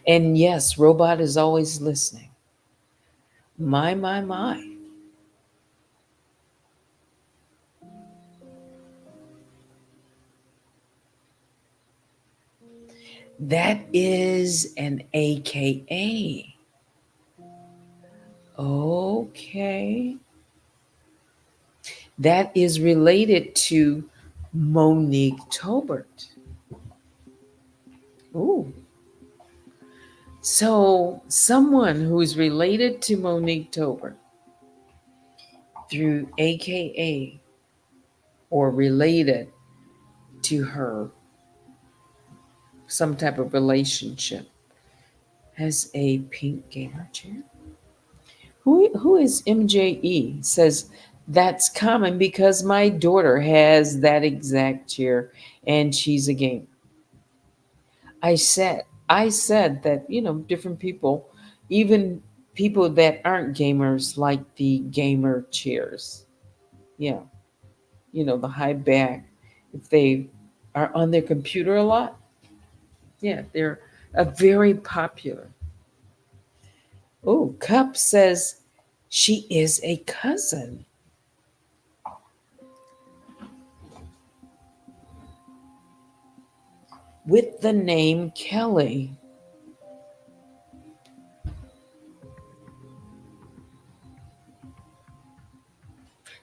And yes, Robot is always listening. My. That is an AKA. Okay. That is related to Monique Tobert. Ooh. So, someone who is related to Monique Tobert through AKA or related to her, some type of relationship, has a pink gamer chair. Who is MJE? Says that's common because my daughter has that exact chair and she's a gamer. I said that, different people, even people that aren't gamers like the gamer chairs. Yeah. The high back. If they are on their computer a lot, yeah, they're a very popular. Oh, Cup says she is a cousin with the name Kelly.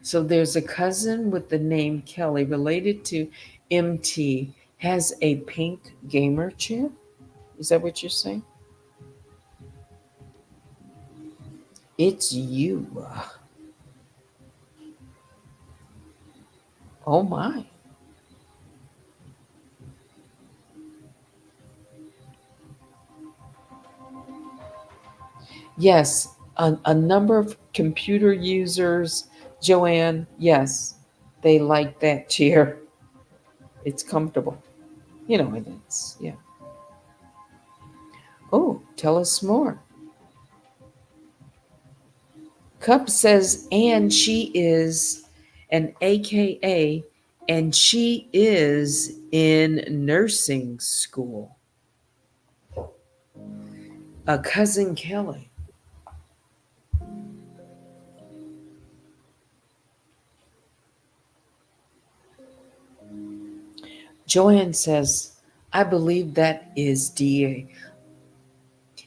So there's a cousin with the name Kelly related to MT, has a pink gamer chair. Is that what you're saying? It's you. Oh my. Yes, a number of computer users, Joanne, yes, they like that chair. It's comfortable. And yeah. Oh, tell us more. Cup says, and she is an AKA, and she is in nursing school. A cousin Kelly. Joanne says, I believe that is DEA.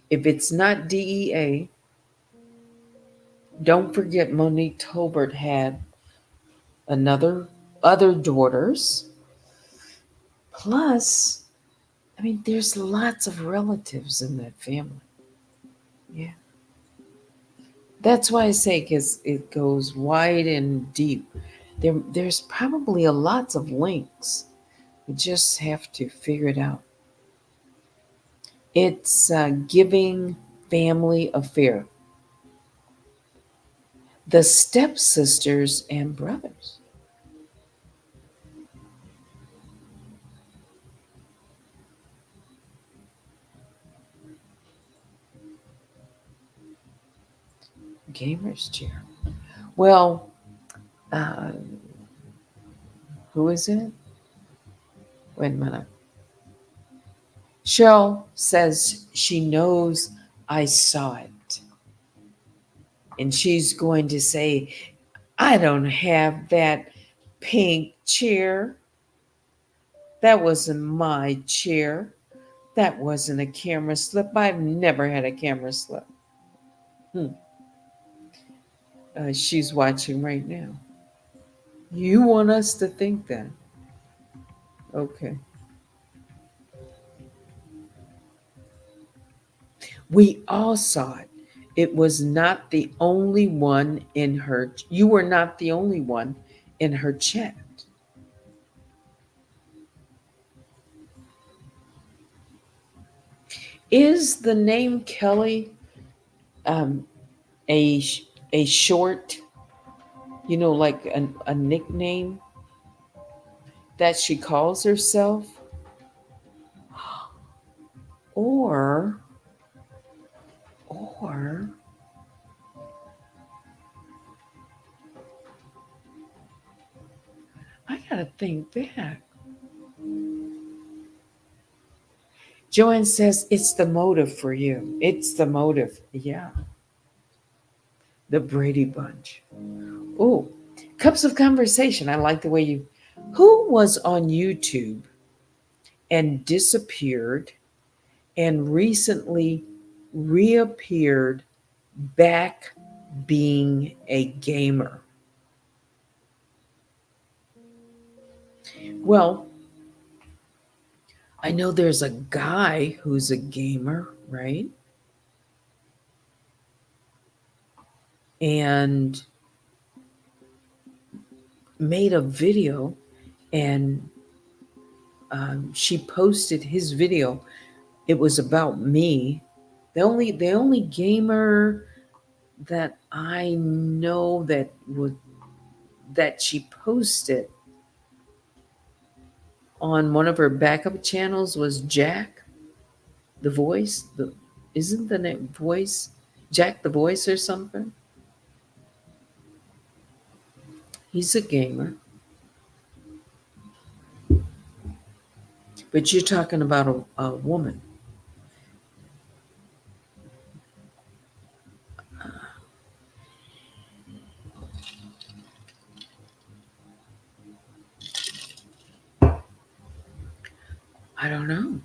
If it's not DEA, don't forget Monique Tolbert had another other daughters. Plus, I mean, there's lots of relatives in that family. Yeah. That's why I say because it goes wide and deep. There's probably a lots of links. We just have to figure it out. It's Giving Family Affair. The Stepsisters and Brothers. Gamer's Chair. Well, uh, who is it? Wait a minute. Cheryl says she knows I saw it. And she's going to say, I don't have that pink chair. That wasn't my chair. That wasn't a camera slip. I've never had a camera slip. Hmm. She's watching right now. You want us to think that? Okay. We all saw it. It was not the only one in her. You were not the only one in her chat. Is the name Kelly um, a a short, like a nickname that she calls herself, or or I gotta think back. Joanne says it's the motive for you. It's the motive. Yeah, the Brady Bunch. Oh, cups of conversation. I like the way you. Who was on YouTube and disappeared and recently reappeared back being a gamer? Well, I know there's a guy who's a gamer, right? And made a video, and she posted his video. It was about me. The only gamer that I know that she posted on one of her backup channels was Jack the Voice. The Isn't the name Voice Jack the Voice or something? He's a gamer, but you're talking about a woman. I don't know.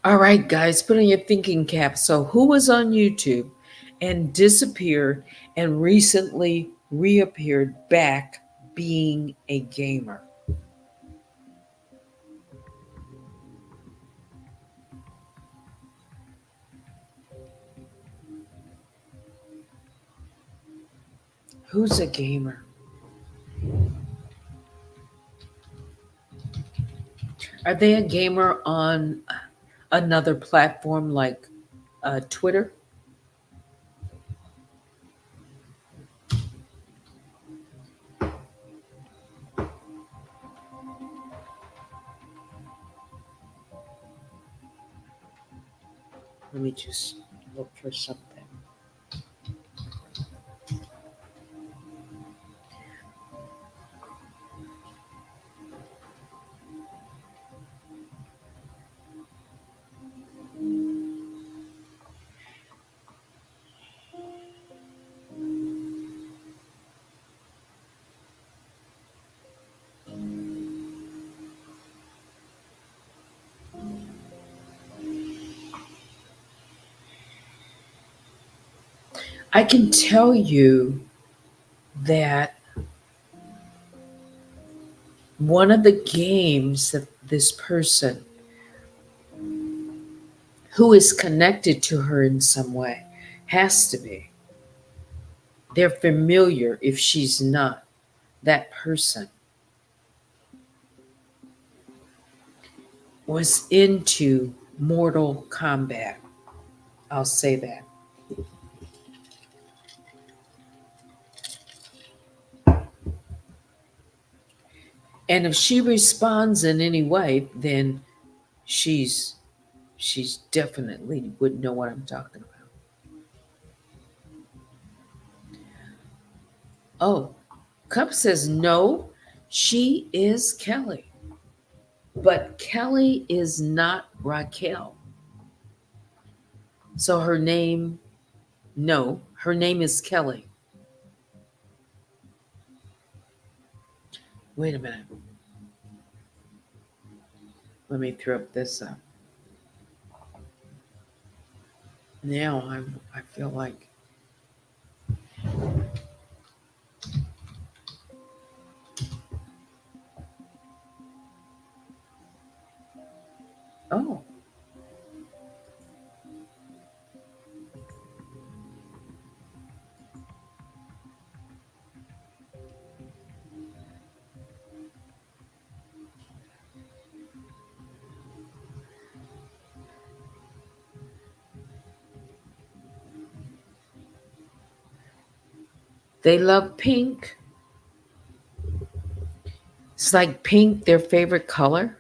All right, guys, put on your thinking cap. So, who was on YouTube and disappeared and recently reappeared back being a gamer? Who's a gamer? Are they a gamer on another platform like Twitter? Let me just look for something. I can tell you that one of the games that this person who is connected to her in some way. Has to be. They're familiar if she's not that person. Was into Mortal Kombat. I'll say that. And if she responds in any way, then she's she's definitely would know what I'm talking about. Oh, Cup says no, she is Kelly. But Kelly is not Raquel. So her name, no, her name is Kelly. Wait a minute. Let me throw this up. Now I feel like, oh, they love pink. It's like pink, their favorite color,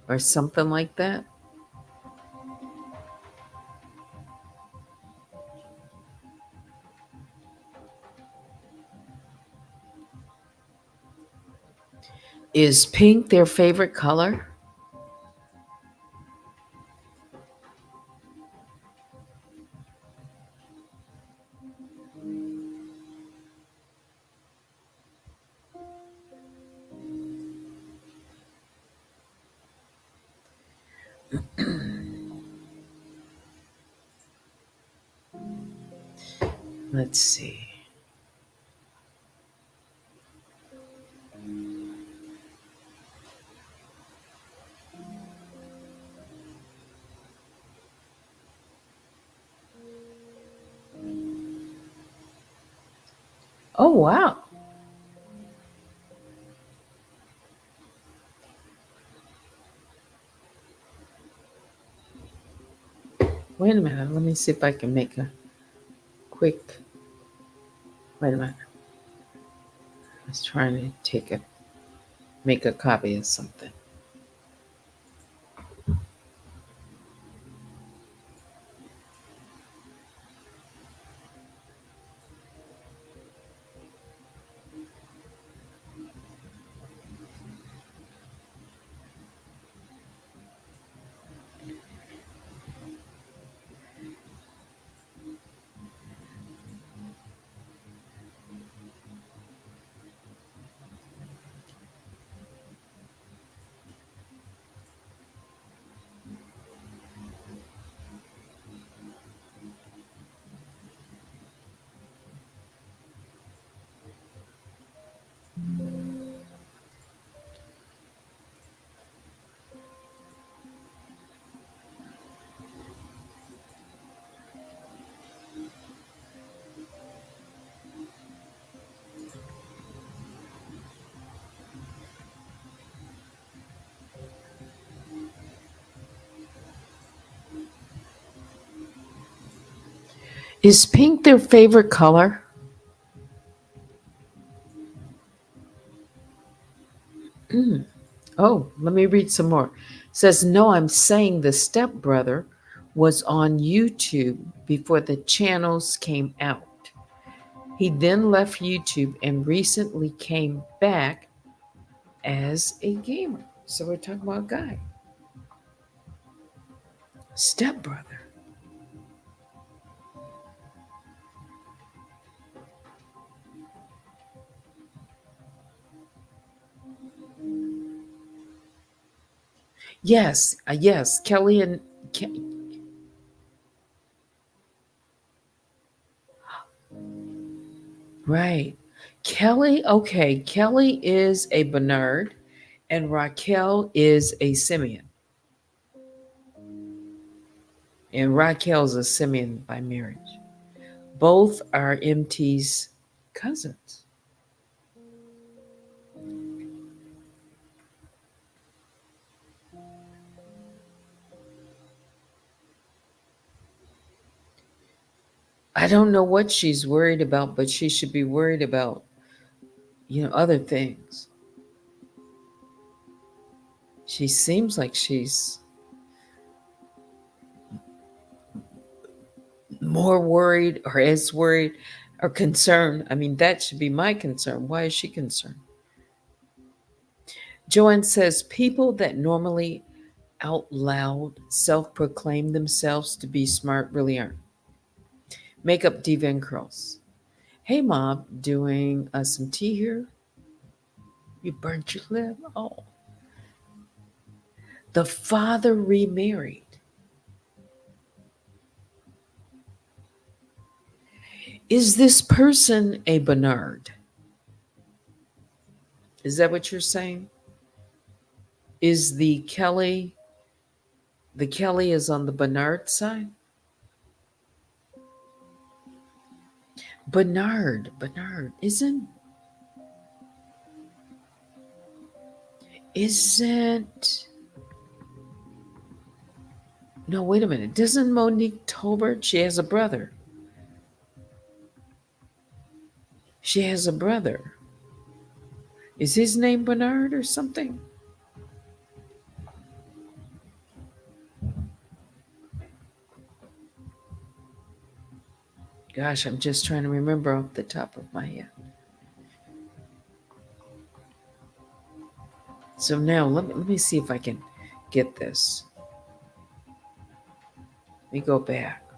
or something like that. Is pink their favorite color? Let's see. Oh, wow. Wait a minute. Let me see if I can make a quick. Wait a minute. I was trying to make a copy of something. Is pink their favorite color? Mm. Oh, let me read some more. It says, no, I'm saying the stepbrother was on YouTube before the channels came out. He then left YouTube and recently came back as a gamer. So we're talking about a guy. Stepbrother. Yes, yes, Kelly and right. Kelly, okay, Kelly is a Bernard and Raquel is a Simeon. And Raquel's a Simeon by marriage. Both are MT's cousins. I don't know what she's worried about, but she should be worried about, other things. She seems like she's more worried or as worried or concerned. I mean, that should be my concern. Why is she concerned? Joanne says people that normally out loud self proclaim themselves to be smart really aren't. Makeup diva and curls. Hey, mom, doing some tea here? You burnt your lip? Oh. The father remarried. Is this person a Bernard? Is that what you're saying? Is the Kelly is on the Bernard side? Bernard, isn't, no, wait a minute. Doesn't Monique Tolbert, she has a brother. She has a brother. Is his name Bernard or something? Gosh, I'm just trying to remember off the top of my head. So now let me see if I can get this. Let me go back.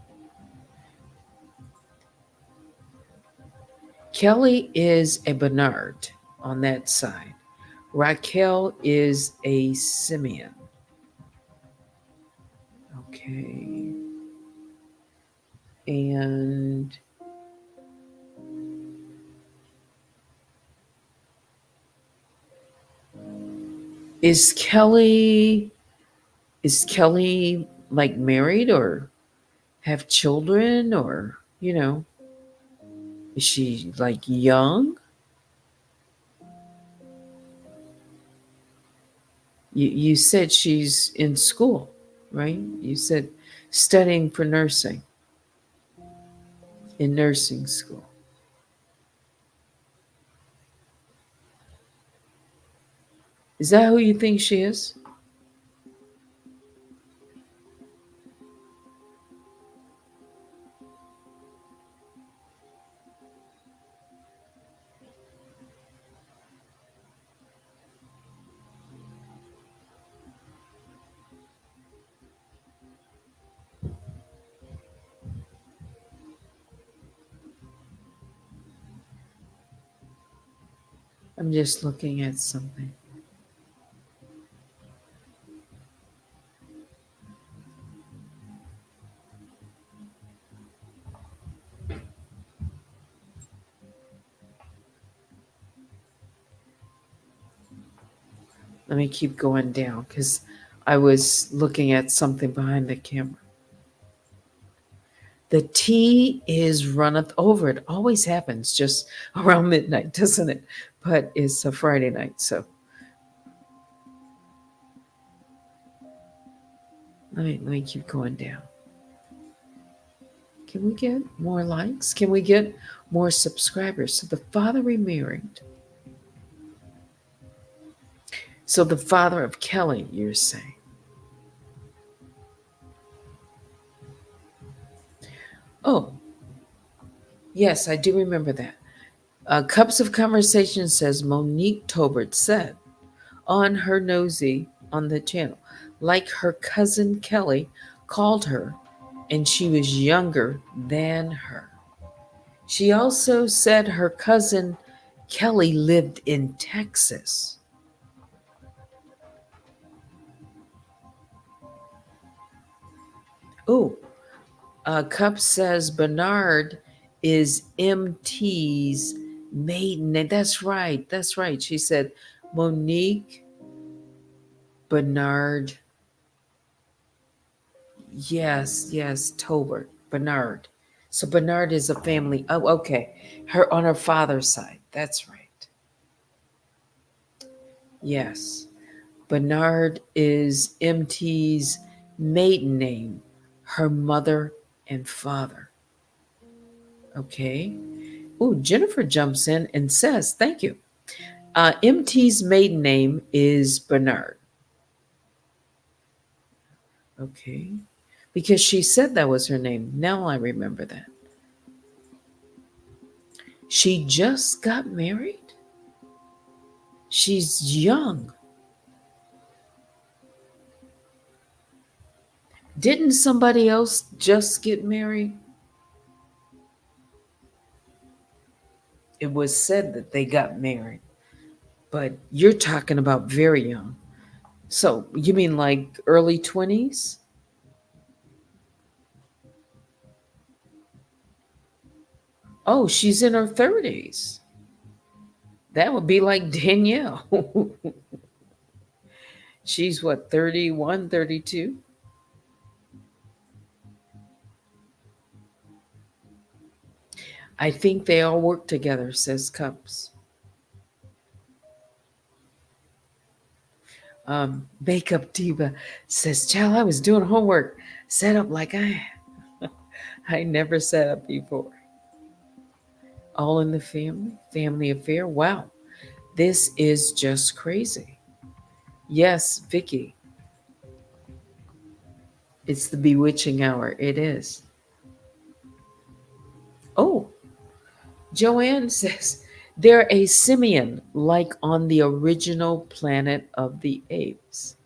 Kelly is a Bernard on that side. Raquel is a Simeon. Okay. And is Kelly like married or have children, or, is she like young? You said she's in school, right? You said studying for nursing in nursing school. Is that who you think she is? I'm just looking at something. Let me keep going down because I was looking at something behind the camera. The tea is runneth over. It always happens just around midnight, doesn't it? But it's a Friday night, so let me keep going down. Can we get more likes? Can we get more subscribers? So the father remarried. So the father of Kelly, you're saying. Oh, yes, I do remember that. Cups of Conversation says Monique Tobert said on her nosy on the channel, like her cousin Kelly called her, and she was younger than her. She also said her cousin Kelly lived in Texas. Oh, Cup says Bernard is MT's maiden name. That's right. That's right. She said Monique Bernard. Yes, yes, Tobert, Bernard. So Bernard is a family. Oh, okay. Her on her father's side. That's right. Yes. Bernard is MT's maiden name, her mother and father. Okay. Oh, Jennifer jumps in and says, thank you. MT's maiden name is Bernard. Okay. Because she said that was her name. Now I remember that. She just got married? She's young. Didn't somebody else just get married? It was said that they got married, but you're talking about very young. So you mean like early 20s? Oh, she's in her 30s. That would be like Danielle. She's what, 31, 32? I think they all work together, says Cups. Makeup Diva says, Child, I was doing homework, set up like I never set up before. All in the family affair. Wow, this is just crazy. Yes, Vicky, it's the bewitching hour. It is. Oh, Joanne says they're a simian like on the original Planet of the Apes.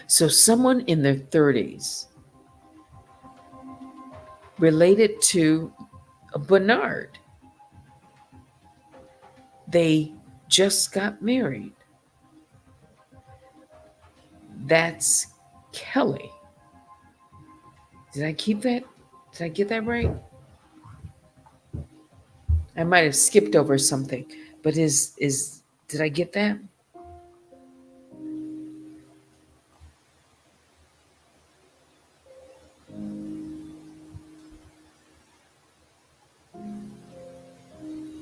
So someone in their 30s related to Bernard. They just got married. That's Kelly. Did I keep that? Did I get that right? I might have skipped over something, but is did I get that?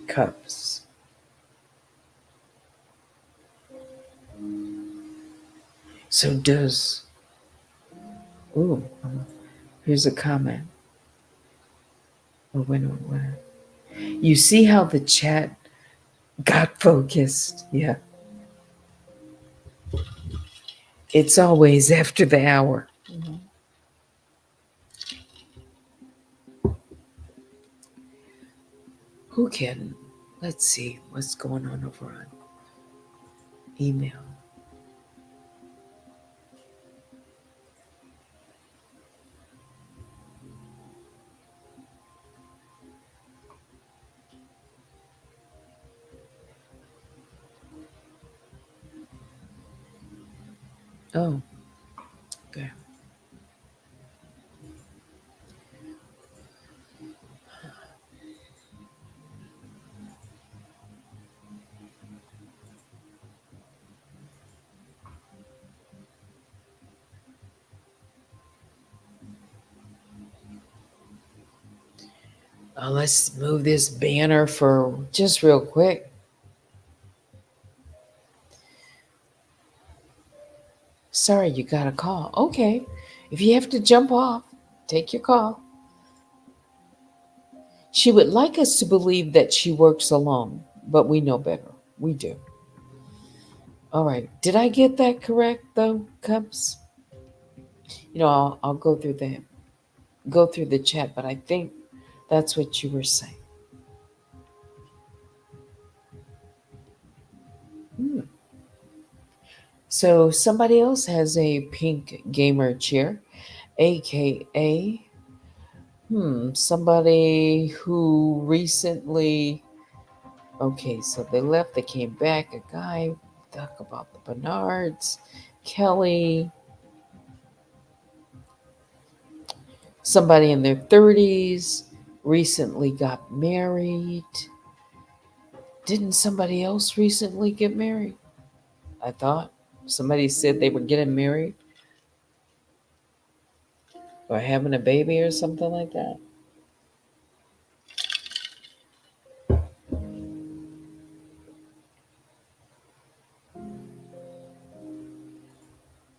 Cups. So does. Ooh, here's a comment. Oh, wait, wait, wait. You see how the chat got focused? Yeah, it's always after the hour. Mhm. Who can? Let's see what's going on over on email. Oh, okay. Let's move this banner for just real quick. Sorry, you got a call. Okay. If you have to jump off, take your call. She would like us to believe that she works alone, but we know better. We do. All right. Did I get that correct though, Cubs? I'll go through the chat, but I think that's what you were saying. Hmm. So somebody else has a pink gamer chair, aka somebody who recently. Okay, so they left, they came back. A guy talk about the Bernards, Kelly, somebody in their 30s recently got married. Didn't somebody else recently get married? I thought somebody said they were getting married or having a baby or something like that.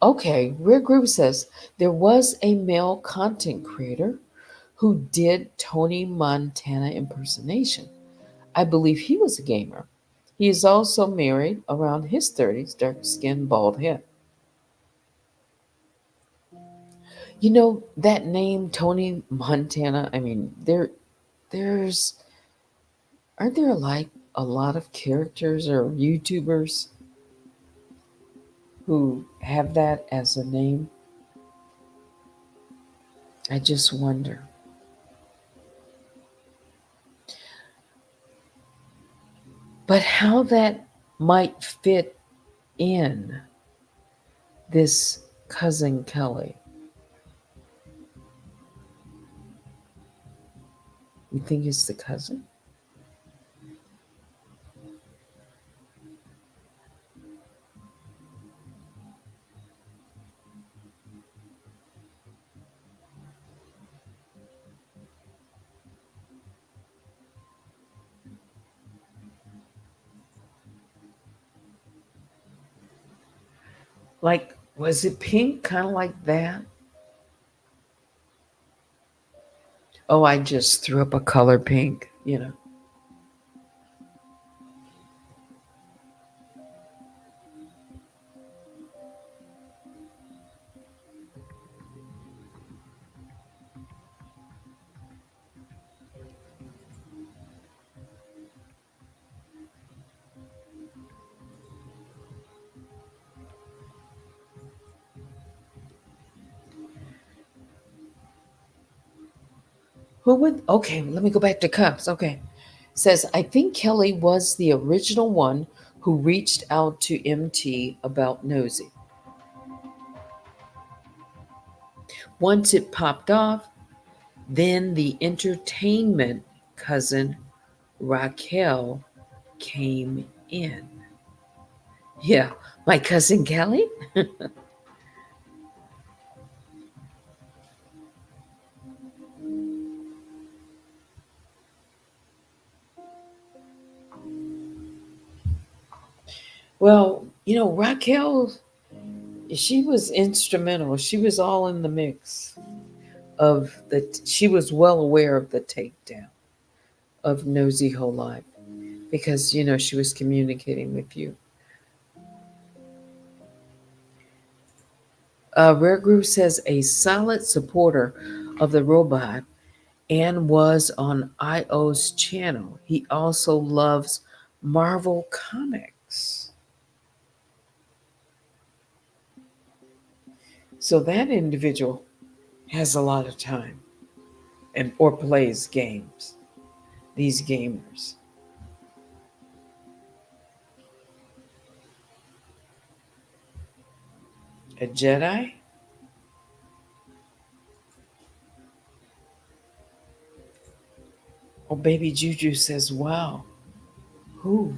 Okay, Rare Group says there was a male content creator who did Tony Montana impersonation. I believe he was a gamer. He is also married, around his 30s, dark skin, bald head. You know that name, Tony Montana? I mean, there's aren't there like a lot of characters or YouTubers who have that as a name? I just wonder. But how that might fit in this cousin Kelly. You think it's the cousin? Like, was it pink, kind of like that? Oh, I just threw up a color pink. Who would? Okay, let me go back to cups. Okay. Says, I think Kelly was the original one who reached out to MT about Nosy. Once it popped off, then the entertainment cousin Raquel came in. Yeah, my cousin Kelly? Well, Raquel, she was instrumental. She was all in the mix she was well aware of the takedown of Nosy Whole Life because, she was communicating with you. Rare Groove says a solid supporter of the robot and was on IO's channel. He also loves Marvel Comics. So that individual has a lot of time and or plays games. These gamers. A Jedi? Oh, baby Juju says, wow. Who?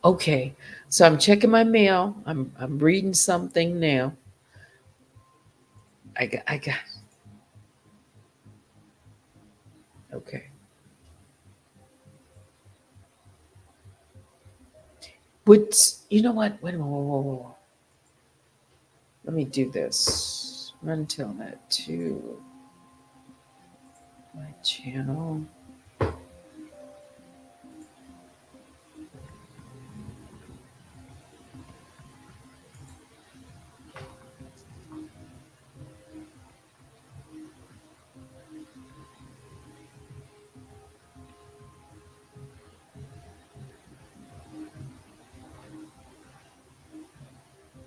Okay. So I'm checking my mail. I'm reading something now. I got okay. What's you know what? Wait a minute. Whoa. Let me do this. Run till that to my channel.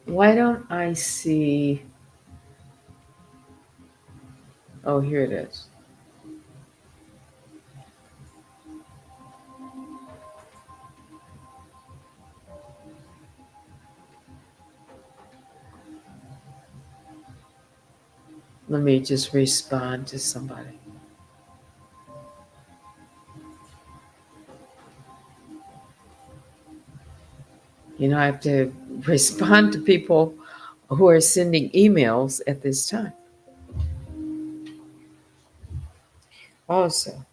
Why don't I see? Oh, here it is. Let me just respond to somebody. I have to respond to people who are sending emails at this time. Also,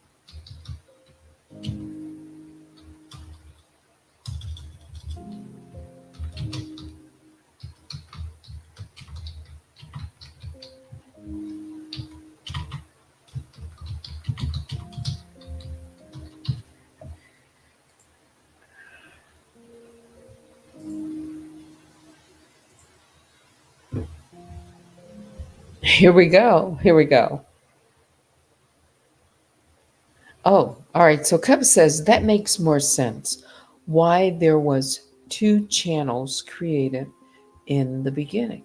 here we go. Here we go. Oh, all right. So Cub says that makes more sense. Why there was two channels created in the beginning.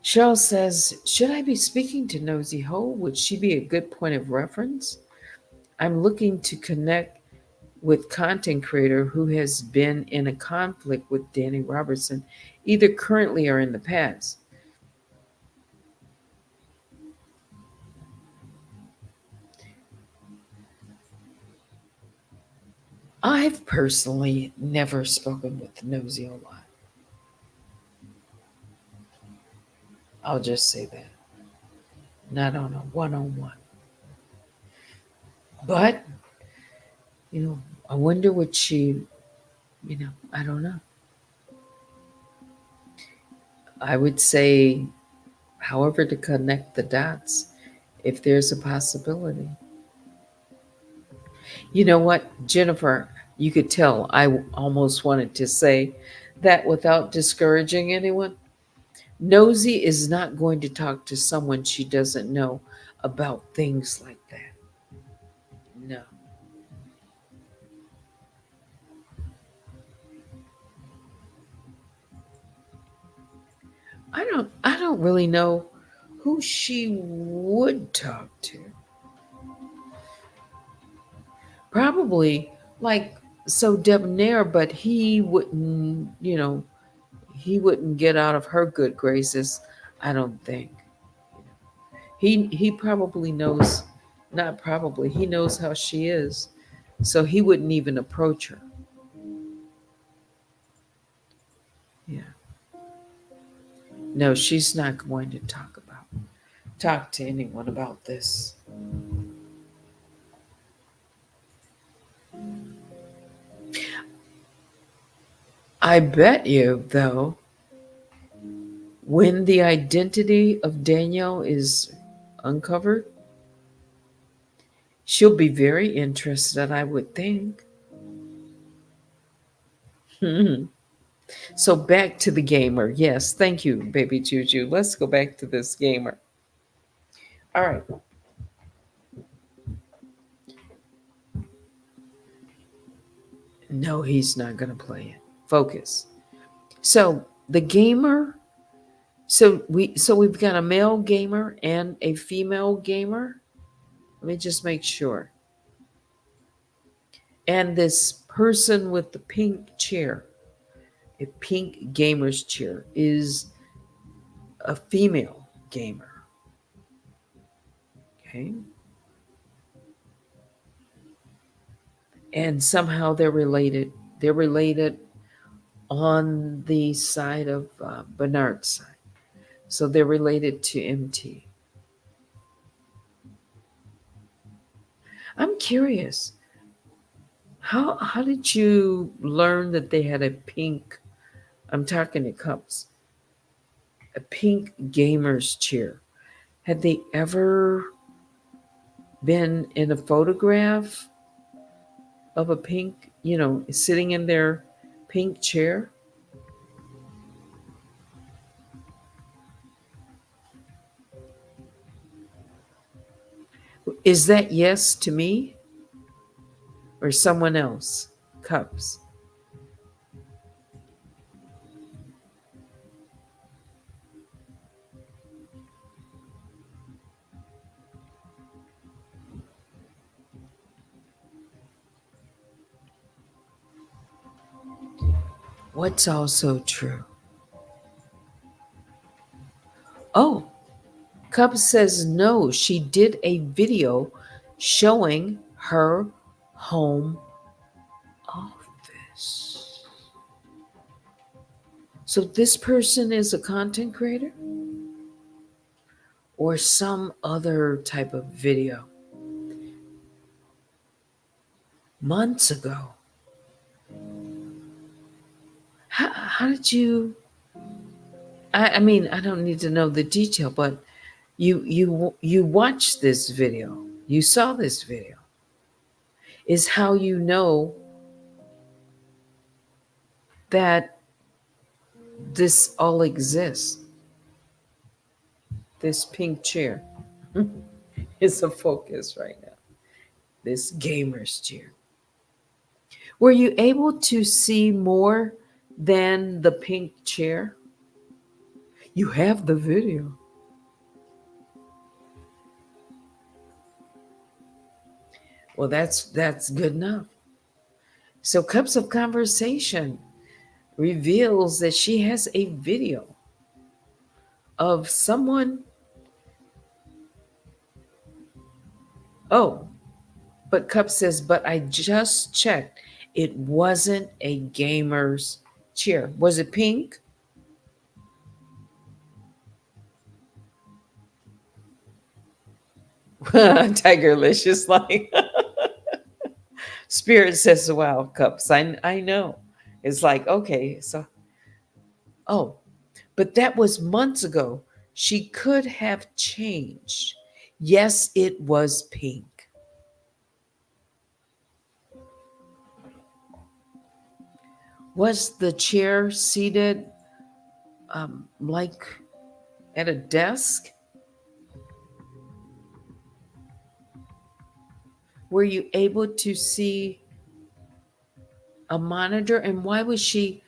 Cheryl says, should I be speaking to Nosy Ho? Would she be a good point of reference? I'm looking to connect with content creator who has been in a conflict with Danny Robertson, either currently or in the past. I've personally never spoken with Nosy a lot. I'll just say that. Not on a one-on-one. But, I wonder what I don't know. I would say, however, to connect the dots, if there's a possibility. You know what, Jennifer, you could tell I almost wanted to say that without discouraging anyone. Nosy is not going to talk to someone she doesn't know about things like that. No. I don't really know who she would talk to. Probably like so debonair, but he wouldn't get out of her good graces, I don't think. He probably knows, not probably, he knows how she is. So he wouldn't even approach her. Yeah. No, she's not going to talk to anyone about this. I bet you, though, when the identity of Danielle is uncovered, she'll be very interested, I would think. So back to the gamer. Yes, thank you, baby Juju. Let's go back to this gamer. All right. No, he's not going to play it. Focus. So the gamer. So we've got a male gamer and a female gamer. Let me just make sure. And this person with the pink chair, a pink gamer's chair, is a female gamer. Okay. And somehow they're related. They're related on the side of Bernard's side. So they're related to MT. I'm curious. How did you learn that they had a pink, I'm talking to Cups, a pink gamer's chair? Had they ever been in a photograph of a pink, sitting in their pink chair? Is that yes to me or someone else? Cups. What's also true? Oh, Cub says no, she did a video showing her home office. So this person is a content creator or some other type of video? Months ago. How did you? I mean, I don't need to know the detail, but you watched this video. You saw this video. Is how you know that this all exists. This pink chair is a focus right now. This gamer's chair. Were you able to see more than the pink chair? You have the video. Well, that's good enough. So Cups of Conversation reveals that she has a video of someone. Oh, but Cup says, but I just checked. It wasn't a gamer's chair. Was it pink? Tigerlicious, like Spirit says, wow, Cups. I know. It's like, okay, so oh, but that was months ago. She could have changed. Yes, it was pink. Was the chair seated like at a desk? Were you able to see a monitor? And why was she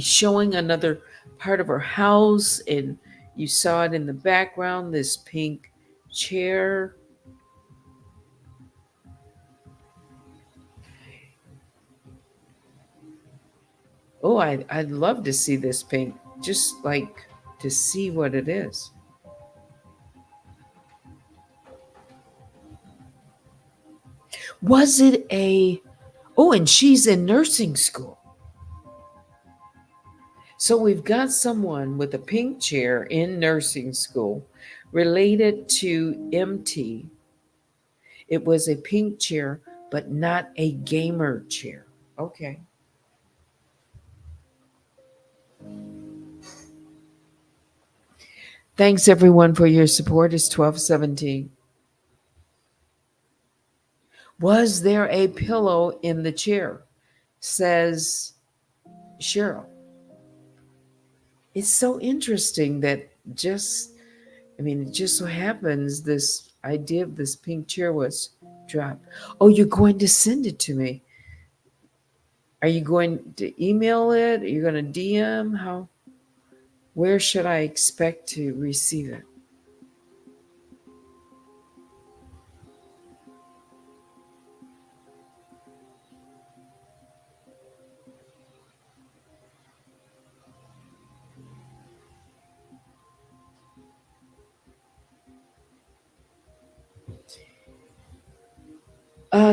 showing another part of her house and you saw it in the background, this pink chair? Oh, I'd love to see this pink, just like to see what it is. Was it a, oh, and she's in nursing school. So we've got someone with a pink chair in nursing school related to MT. It was a pink chair, but not a gamer chair. Okay. Thanks everyone for your support. It's 1217. Was there a pillow in the chair? Says Cheryl. It's so interesting that just, I mean, it just so happens this idea of this pink chair was dropped. Oh, you're going to send it to me. Are you going to email it? Are you going to DM? How? Where should I expect to receive it?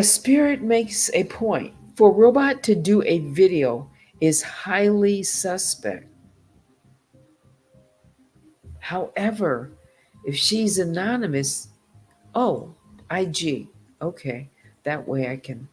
Spirit makes a point. For robot to do a video is highly suspect. However, if she's anonymous, oh, IG, okay, that way I can.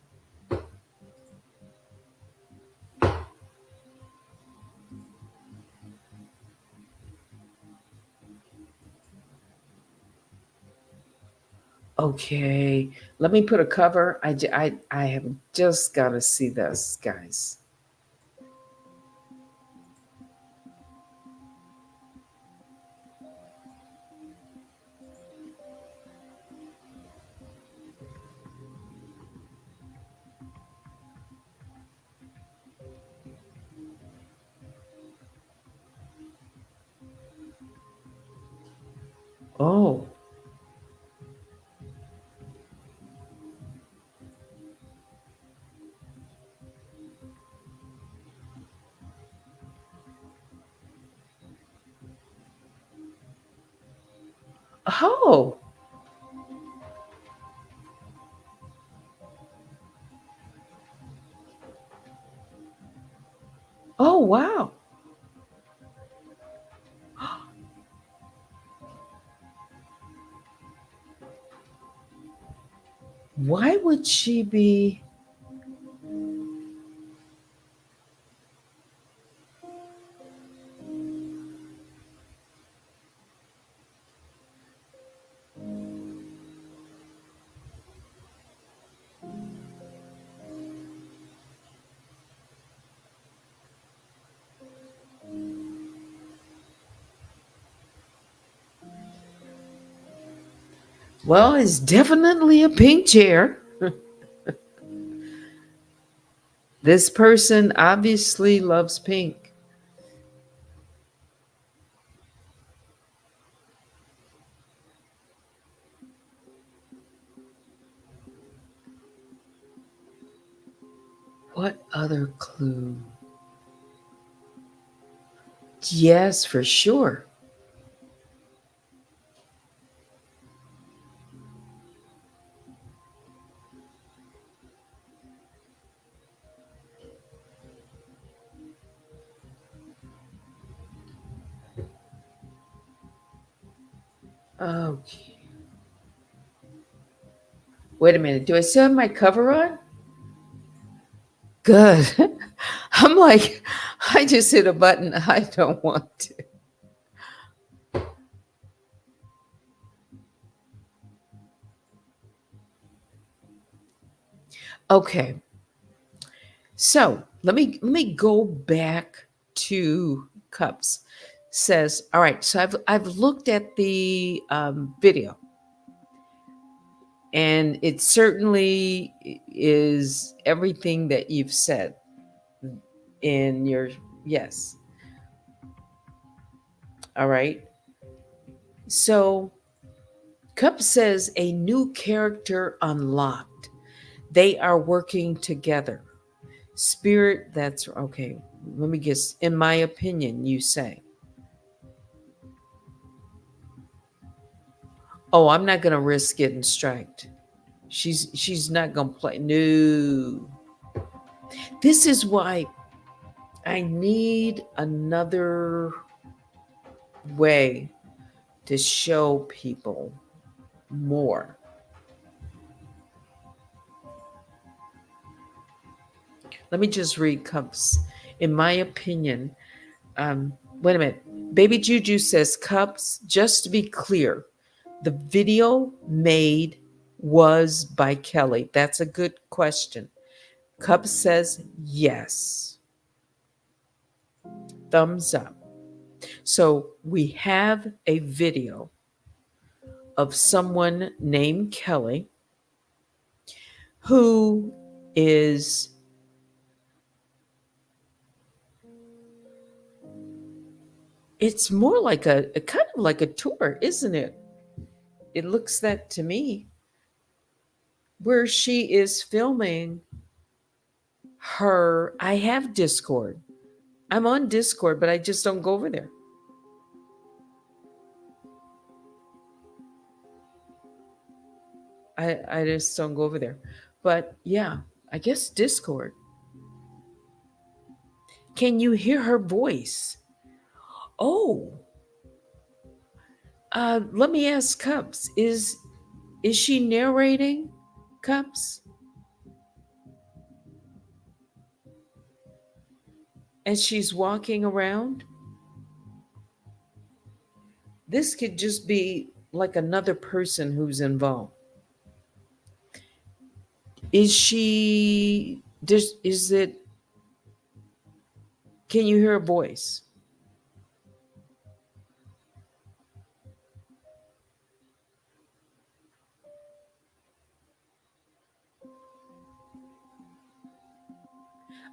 Okay, let me put a cover. I have just got to see this, guys. Oh, Oh, oh, wow. Why would she be? Well, it's definitely a pink chair. This person obviously loves pink. What other clue? Yes, for sure. Okay. Wait a minute. Do I still have my cover on? Good. I'm like, I just hit a button I don't want to. Okay. So let me go back to cups. Says, all right. So I've looked at the video, and it certainly is everything that you've said in your yes. All right. So Cup says a new character unlocked. They are working together. Spirit, that's okay. Let me guess. In my opinion, you say. Oh, I'm not gonna risk getting striked. She's not gonna play. No. This is why I need another way to show people more. Let me just read Cups. In my opinion, wait a minute. Baby Juju says Cups, just to be clear, the video made was by Kelly. That's a good question. Cups says yes. Thumbs up. So we have a video of someone named Kelly who is, it's more like a kind of like a tour, isn't it? It looks that to me, where she is filming her. I have Discord. I'm on Discord, but I just don't go over there. I just don't go over there. But yeah, I guess Discord. Can you hear her voice? Oh, let me ask Cups. Is she narrating, Cups, as she's walking around? This could just be like another person who's involved. Is she? Is it? Can you hear her voice?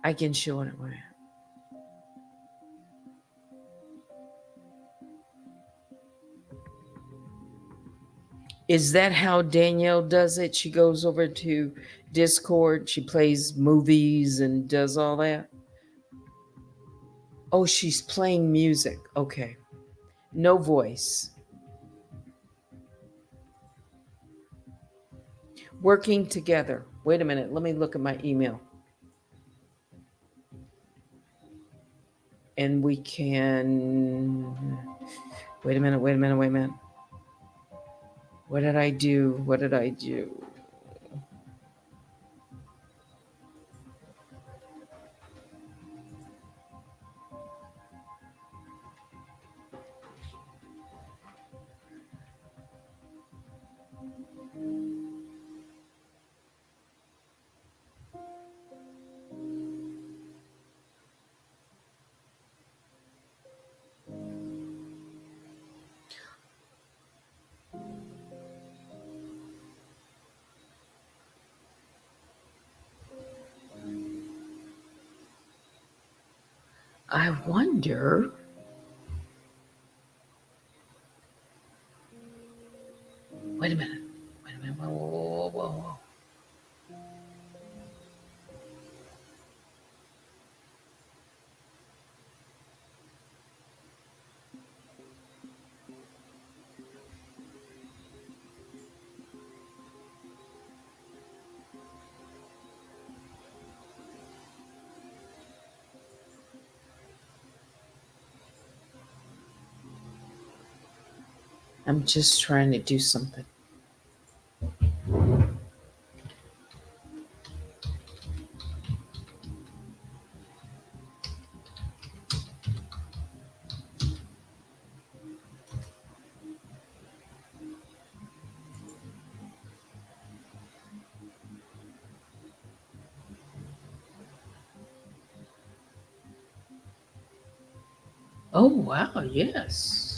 I can show it. Is that how Danielle does it? She goes over to Discord, she plays movies and does all that. Oh, she's playing music. Okay. No voice. Working together. Wait a minute. Let me look at my email. And we can. Wait a minute. Wait a minute. Wait a minute. What did I do? What did I do? I wonder. Wait a minute. Wait a minute. Whoa, whoa, whoa, whoa, whoa. I'm just trying to do something. Oh, wow. Yes.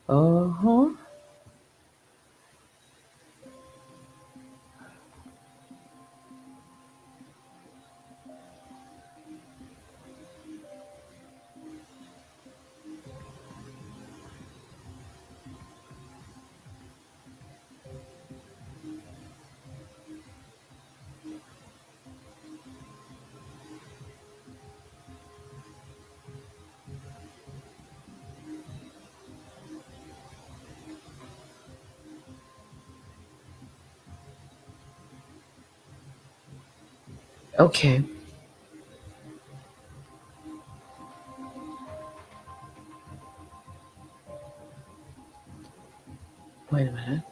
Uh huh. Okay. Wait a minute.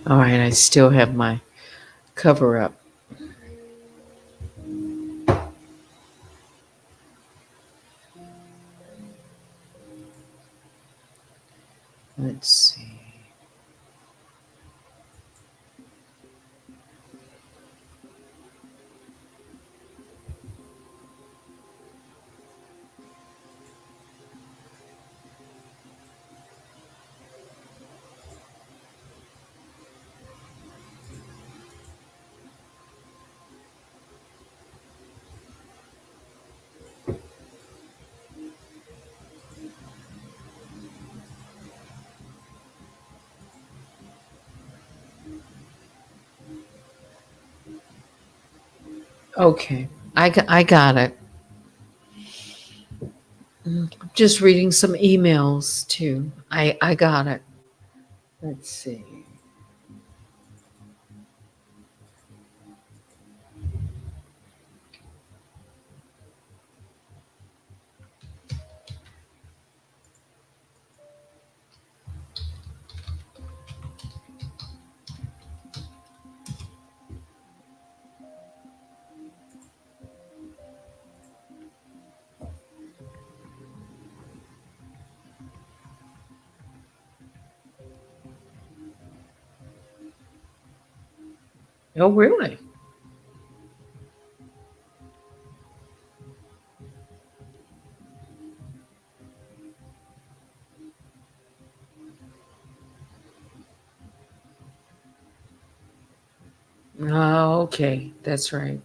All right. I still have my cover up. Let's see. Okay. I got it. Just reading some emails too. I got it. Let's see. Oh, really? Oh, okay. That's right.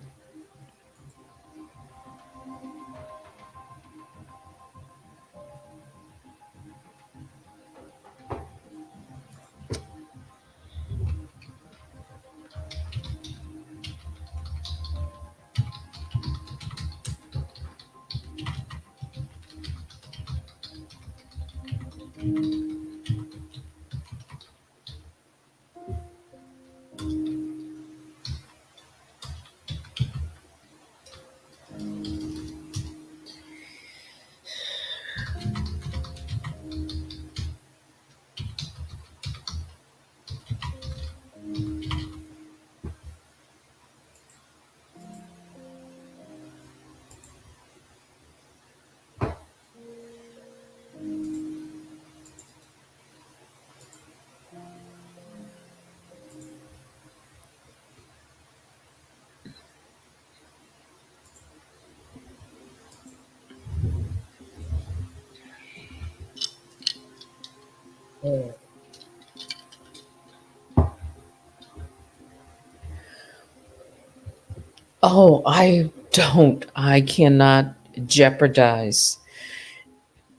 Oh, I don't. I cannot jeopardize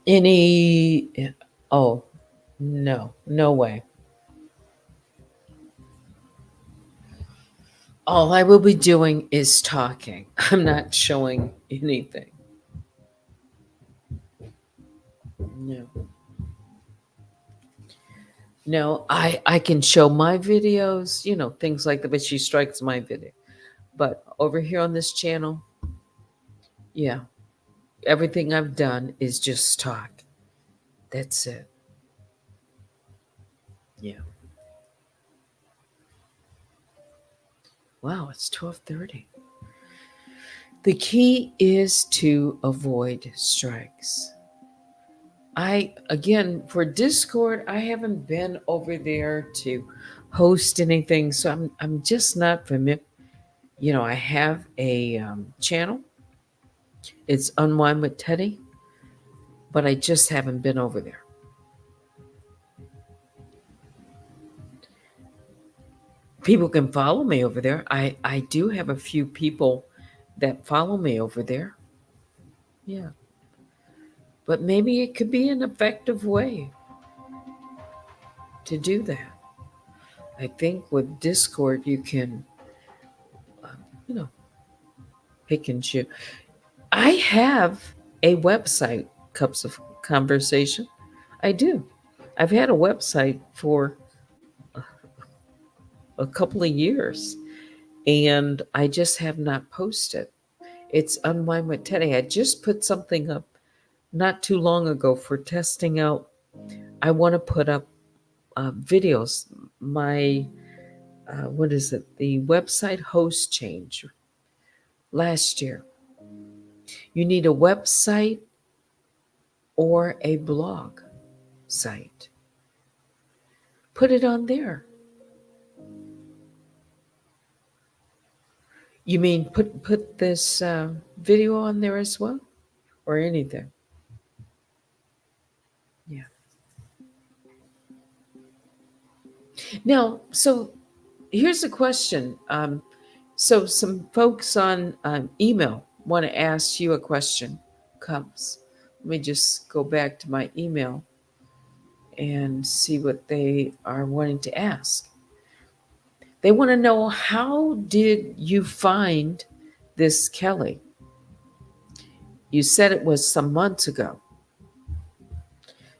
any. Oh, no, no way. All I will be doing is talking. I'm not showing anything. No. No, I can show my videos, things like that, but she strikes my video. But over here on this channel, yeah, everything I've done is just talk. That's it. Yeah. Wow, it's 12:30. The key is to avoid strikes. I again for Discord, I haven't been over there to host anything, so I'm just not familiar. I have a channel. It's Unwind with Teddy, but I just haven't been over there. People can follow me over there. I do have a few people that follow me over there. Yeah, but maybe it could be an effective way to do that. I think with Discord you can, you know, pick and choose. I have a website, Cups of Conversation. I do. I've had a website for a couple of years, and I just have not posted. It's Unwind with Teddy. I just put something up not too long ago for testing out. I want to put up videos. My, what is it? The website host change last year. You need a website or a blog site. Put it on there. You mean put this video on there as well, or anything? Yeah. Now, so here's a question. So some folks on email want to ask you a question. Comes. Let me just go back to my email and see what they are wanting to ask. They want to know, how did you find this Kelly? You said it was some months ago.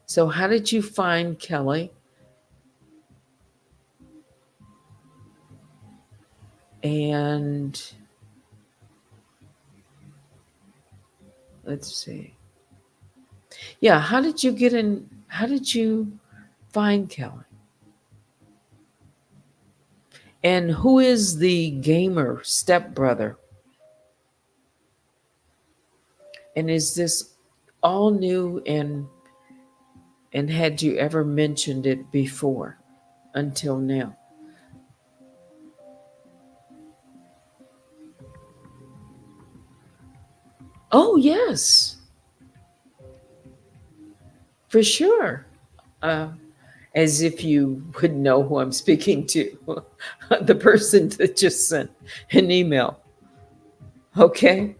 So how did you find Kelly? And let's see. Yeah, how did you get in? How did you find Kelly? And who is the gamer stepbrother? And is this all new, and had you ever mentioned it before until now? Oh, yes, for sure. Uh, as if you would know who I'm speaking to, the person that just sent an email. Okay.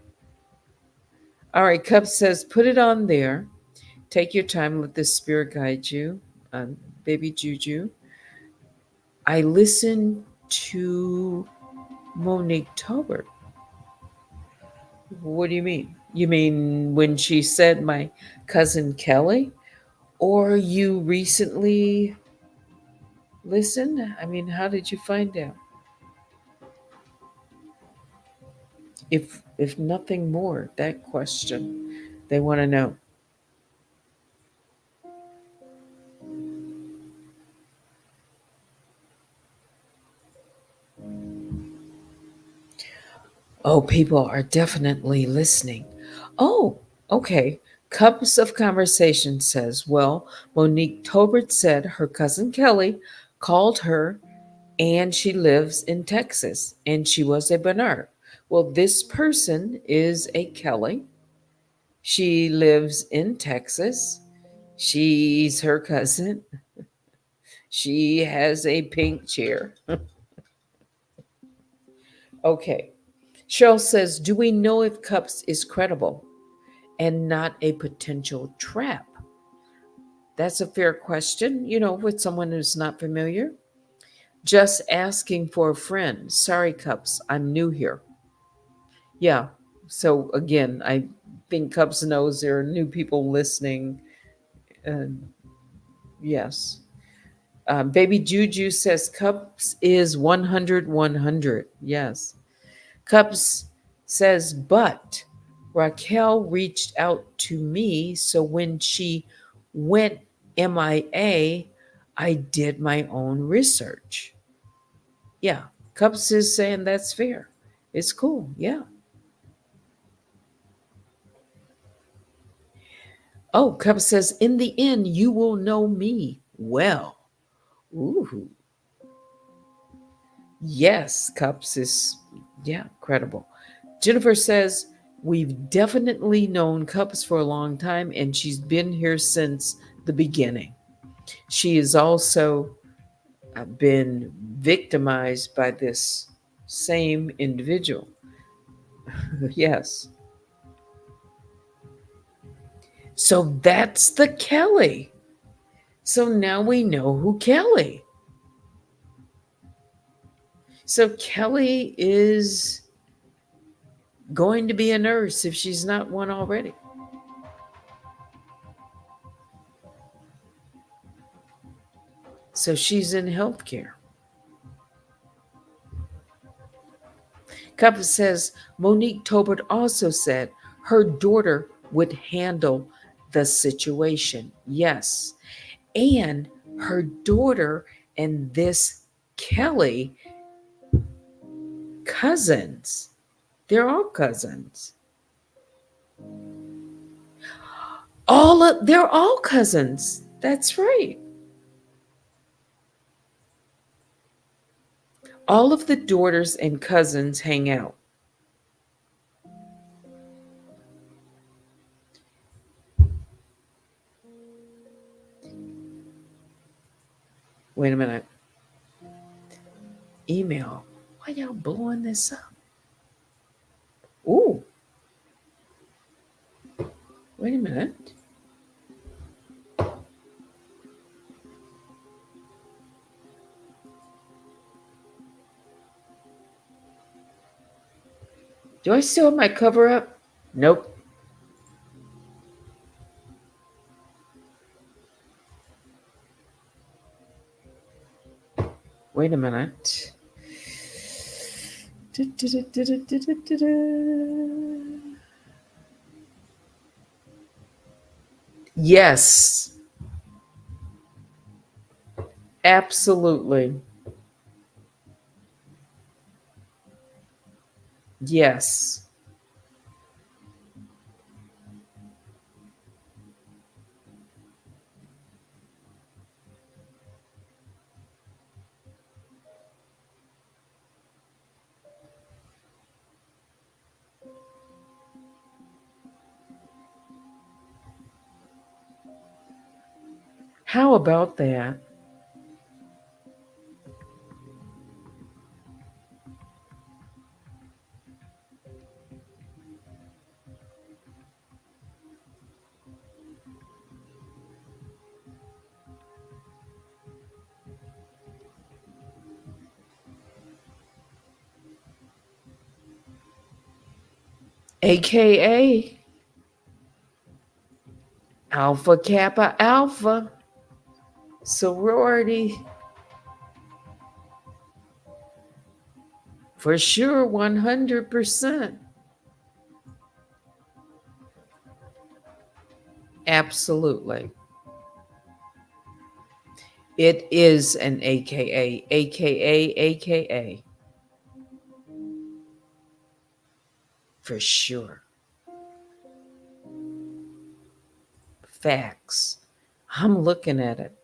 All right. Cup says, put it on there. Take your time. Let the spirit guide you. Baby Juju. I listened to Monique Tobert. What do you mean? You mean when she said my cousin Kelly? Or you recently listened? I mean, how did you find out? If nothing more, that question they want to know. Oh, people are definitely listening. Oh, okay. Cups of Conversation says, well, Monique Tobert said her cousin Kelly called her and she lives in Texas and she was a Bernard. Well, this person is a Kelly. She lives in Texas. She's her cousin. She has a pink chair. Okay. Cheryl says, do we know if Cups is credible and not a potential trap? That's a fair question, with someone who's not familiar. Just asking for a friend. Sorry, Cups, I'm new here. Yeah. So again, I think Cups knows there are new people listening. And yes. Baby Juju says Cups is 100 100. Yes. Cups says, but Raquel reached out to me. So when she went MIA, I did my own research. Yeah. Cups is saying that's fair. It's cool. Yeah. Oh, Cups says, in the end, you will know me well. Ooh. Yes, Cups is, yeah, credible. Jennifer says, we've definitely known Cups for a long time, and she's been here since the beginning. She has also been victimized by this same individual. Yes. So that's the Kelly. So now we know who Kelly. So Kelly is going to be a nurse if she's not one already. So she's in healthcare. Cup says Monique Tobert also said her daughter would handle the situation. Yes. And her daughter and this Kelly cousins. They're all cousins. They're all cousins. That's right. All of the daughters and cousins hang out. Wait a minute. Email. Why y'all blowing this up? Ooh, wait a minute. Do I still have my cover up? Nope. Wait a minute. Yes, absolutely. Yes. How about that? AKA Alpha Kappa Alpha sorority. For sure, 100%. Absolutely. It is an AKA, AKA, AKA. For sure. Facts. I'm looking at it.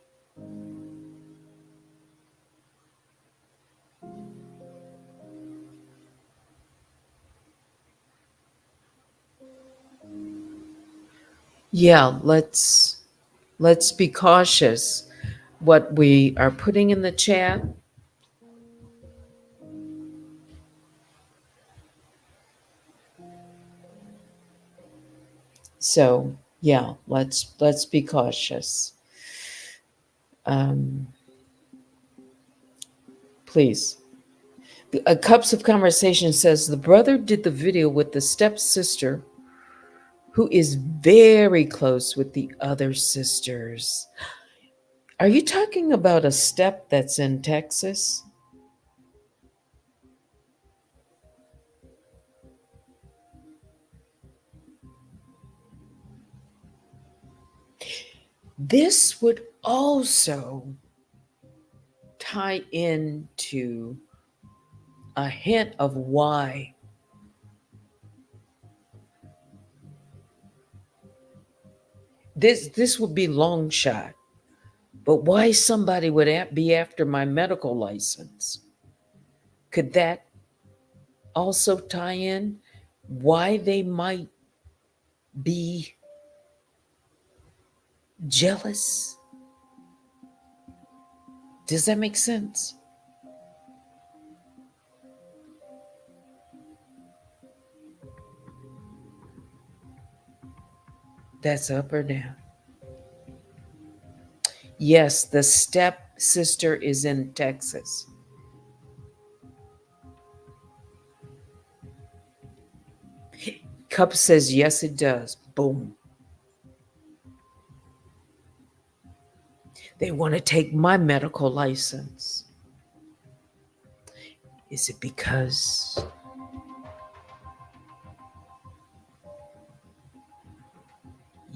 Yeah, let's be cautious what we are putting in the chat. So, yeah, let's be cautious. Um, please. Cups of Conversation says the brother did the video with the stepsister who is very close with the other sisters. Are you talking about a step that's in Texas? This would also tie into a hint of why this would be long shot, but why somebody would be after my medical license. Could that also tie in why they might be jealous? Does that make sense? That's up or down. Yes, the step sister is in Texas. Cup says yes, it does. Boom. They want to take my medical license. Is it because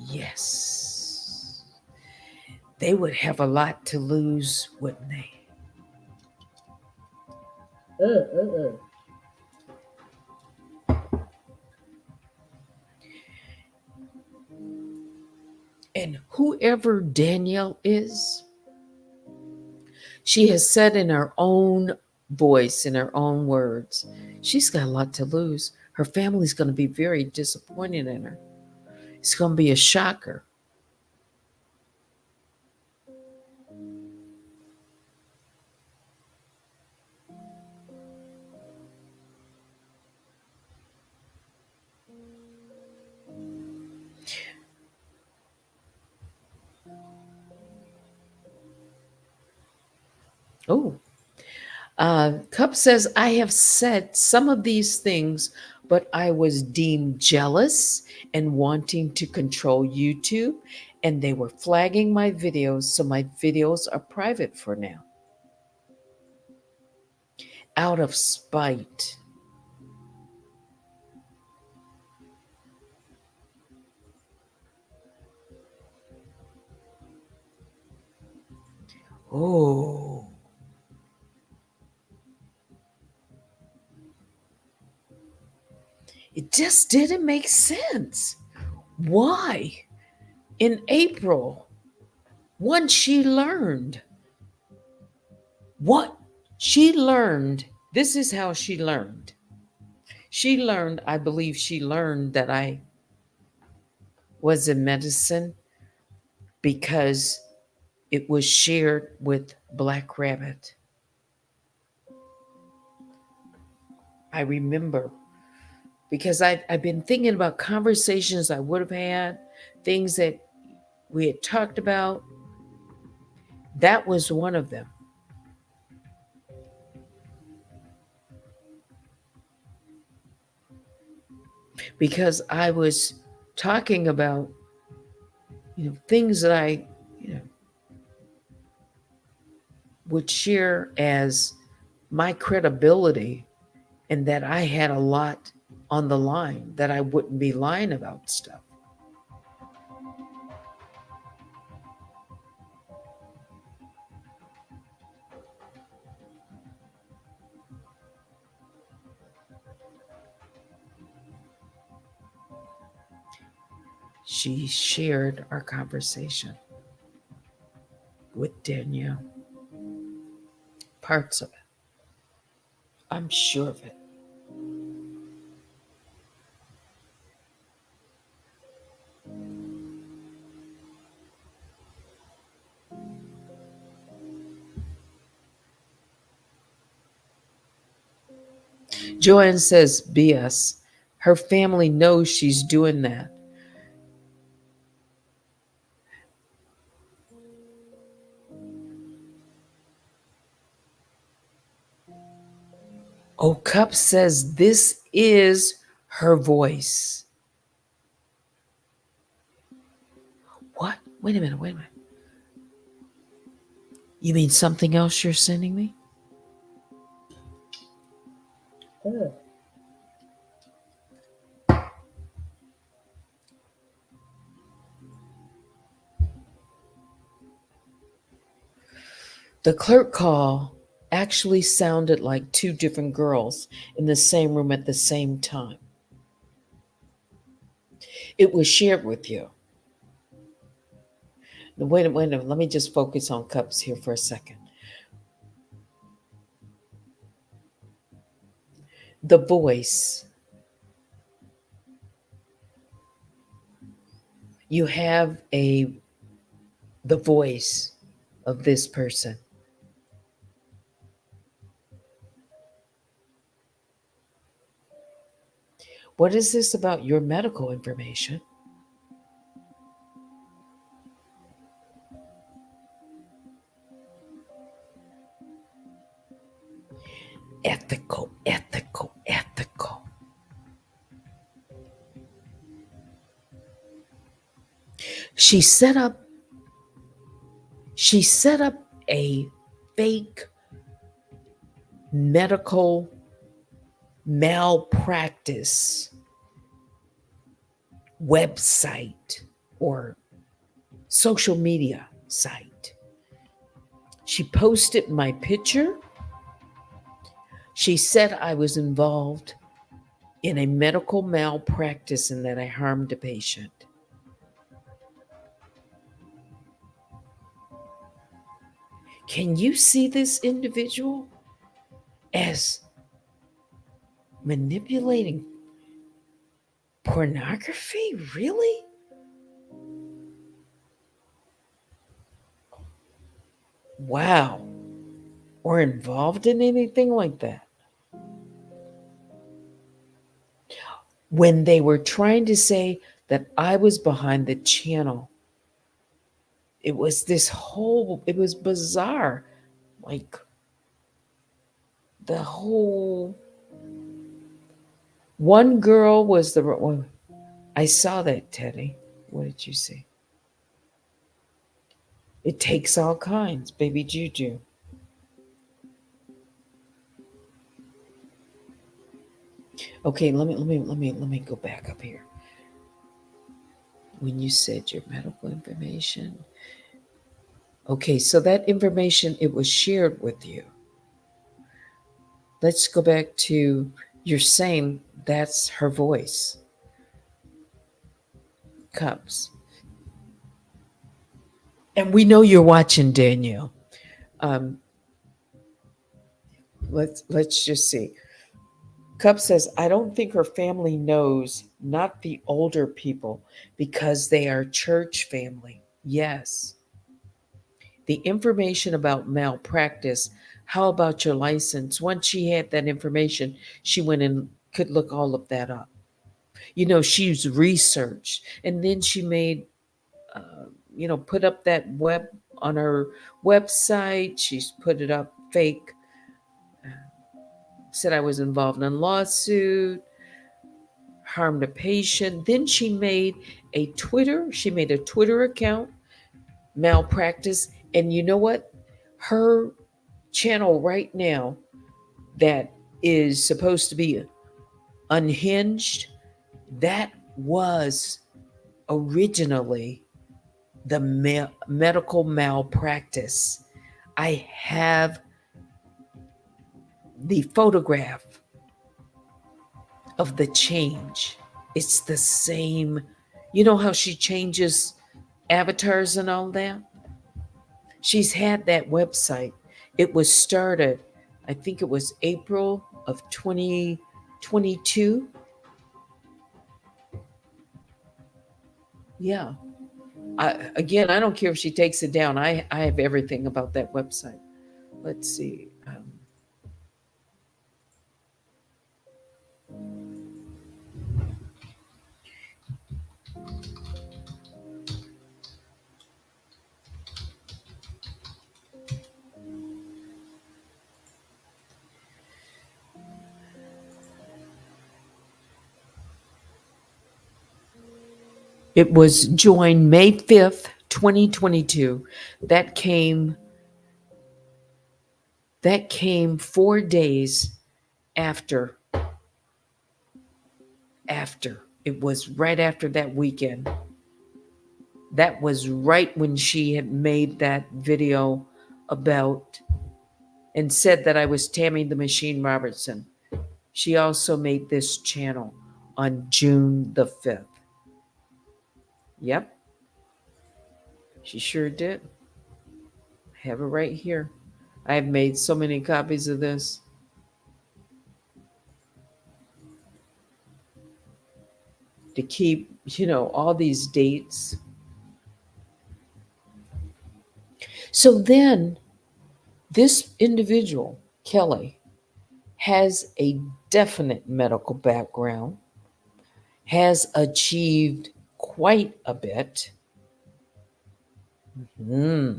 yes, they would have a lot to lose, wouldn't they? And whoever Danielle is, she has said in her own voice, in her own words, she's got a lot to lose. Her family's going to be very disappointed in her. It's going to be a shocker. Oh, Cup says, I have said some of these things, but I was deemed jealous and wanting to control YouTube, and they were flagging my videos, so my videos are private for now. Out of spite. Oh, it just didn't make sense. Why? In April, once she learned what she learned, this is how she learned. She learned, I believe she learned that I was in medicine because It was shared with Black Rabbit. I remember because I've been thinking about conversations I would have had, things that we had talked about. That was one of them. Because I was talking about, things that I, you know, would share as my credibility, and that I had a lot on the line, that I wouldn't be lying about stuff. She shared our conversation with Danielle, parts of it. I'm sure of it. Joanne says, BS. Her family knows she's doing that. Oh, Cup says this is her voice. What? Wait a minute, wait a minute. You mean something else you're sending me? Oh. The clerk call actually sounded like two different girls in the same room at the same time. It was shared with you. Wait a minute, let me just focus on Cups here for a second. The voice. You have the voice of this person. What is this about your medical information? Ethical, ethical, ethical. She set up a fake medical malpractice website or social media site. She posted my picture. She said I was involved in a medical malpractice and that I harmed a patient. Can you see this individual as manipulating pornography? Really? Wow. Or involved in anything like that? When they were trying to say that I was behind the channel, it was it was bizarre. Like the whole, one girl was the one. I saw that, Teddy. What did you see? It takes all kinds, baby Juju. Okay, let me go back up here. When you said your medical information, okay, so that information, it was shared with you. Let's go back to, you're saying that's her voice. Cups. And we know you're watching, Danielle. Um, let's just see. Cup says, I don't think her family knows, not the older people, because they are church family. Yes. the information about malpractice. How about your license? Once she had that information, she went and could look all of that up. She used research, and then she made, put up that web on her website. She's put it up fake, said I was involved in a lawsuit, harmed a patient. Then she made a Twitter account, malpractice. And you know what? Her channel right now that is supposed to be unhinged, that was originally the medical malpractice. I have the photograph of the change. It's the same. You know how she changes avatars and all that? She's had that website. It was started, I think it was April of 2022. Yeah. Again, I don't care if she takes it down. I have everything about that website. Let's see. It was joined May 5th, 2022. That came that came 4 days after it was right after that weekend. That was right when she had made that video about and said that I was Tammy the Machine Robertson. She also made this channel on June the 5th. Yep, she sure did. I have it right here. I have made so many copies of this. To keep, all these dates. So then this individual, Kelly, has a definite medical background, has achieved quite a bit. Hmm.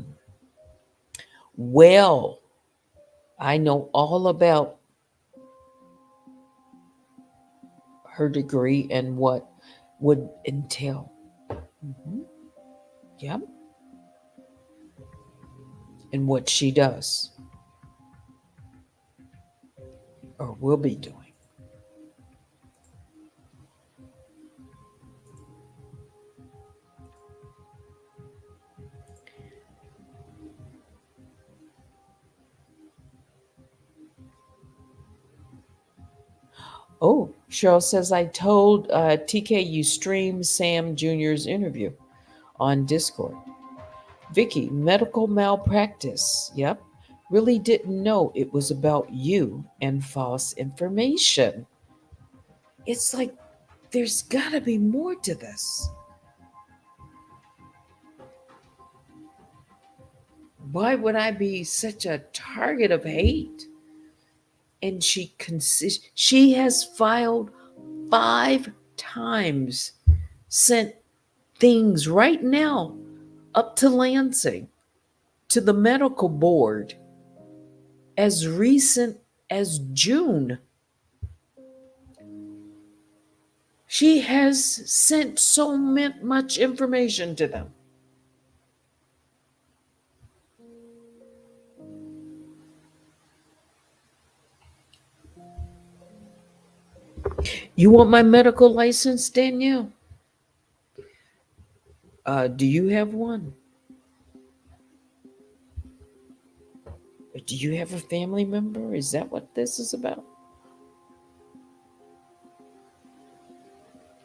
Well, I know all about her degree and what would entail. Mhm. Yep. And what she does or will be doing. Oh, Cheryl says, I told TK you stream Sam Jr.'s interview on Discord. Vicky, medical malpractice. Yep. Really didn't know it was about you and false information. It's like there's got to be more to this. Why would I be such a target of hate? And she has filed 5 times, sent things right now up to Lansing, to the medical board, as recent as June. She has sent so much information to them. You want my medical license, Danielle? Do you have one? Do you have a family member? Is that what this is about?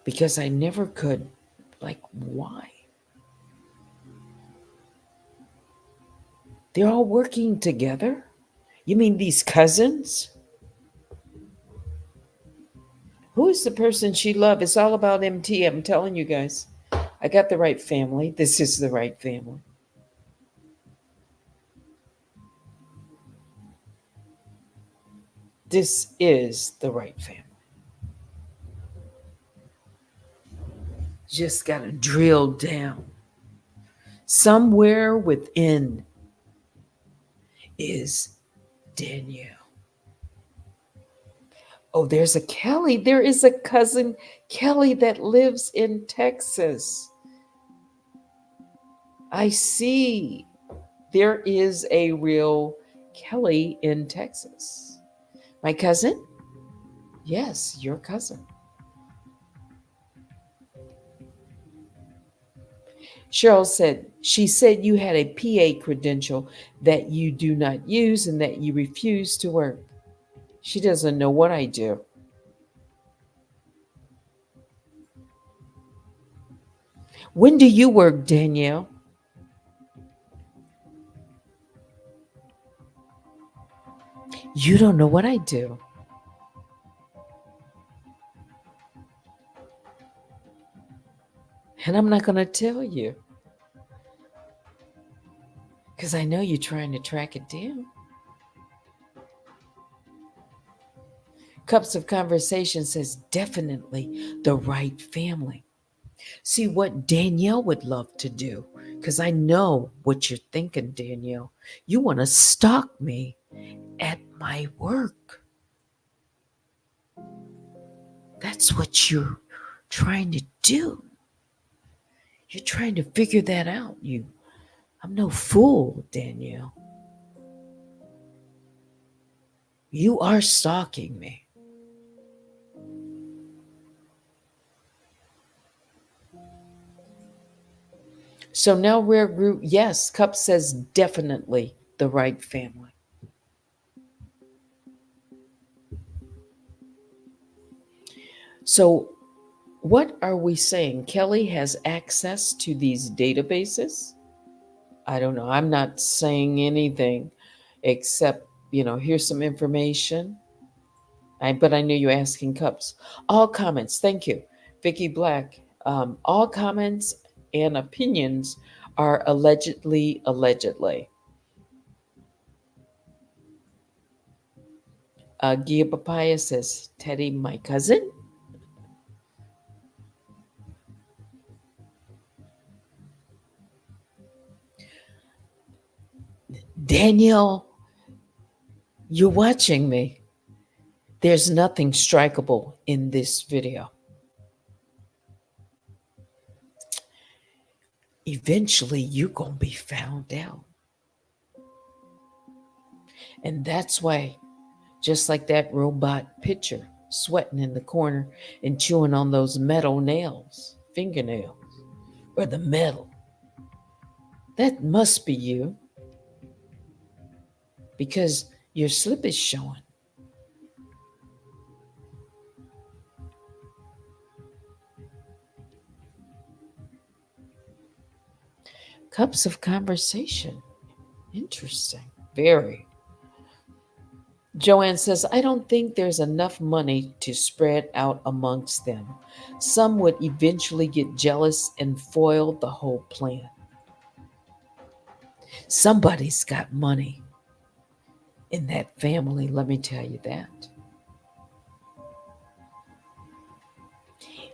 Because I never could. Like, why? They're all working together? You mean these cousins? Who is the person she loved? It's all about MT. I'm telling you guys. I got the right family. This is the right family. This is the right family. Just got to drill down. Somewhere within is Danielle. Oh, there's a Kelly. There is a cousin Kelly that lives in Texas. I see. There is a real Kelly in Texas. My cousin? Yes, your cousin. Cheryl said, she said you had a PA credential that you do not use and that you refuse to work. She doesn't know what I do. When do you work, Danielle? You don't know what I do. And I'm not going to tell you because I know you're trying to track it down. Cups of Conversation says definitely the right family. See what Danielle would love to do, because I know what you're thinking, Danielle. You want to stalk me at my work. That's what you're trying to do. You're trying to figure that out. I'm no fool, Danielle. You are stalking me. So now Rare Group, yes, Cup says definitely the right family. So what are we saying? Kelly has access to these databases? I don't know. I'm not saying anything except, here's some information. But I knew you were asking Cups. All comments, thank you. Vicky Black, all comments and opinions are allegedly. Gia Papaya says, Teddy, my cousin? Danielle, you're watching me. There's nothing strikeable in this video. Eventually, you're going to be found out. And that's why, just like that robot picture, sweating in the corner and chewing on those metal nails, fingernails, or the metal, that must be you because your slip is showing. Cups of Conversation. Interesting. Very. Joanne says, I don't think there's enough money to spread out amongst them. Some would eventually get jealous and foil the whole plan. Somebody's got money in that family, let me tell you that.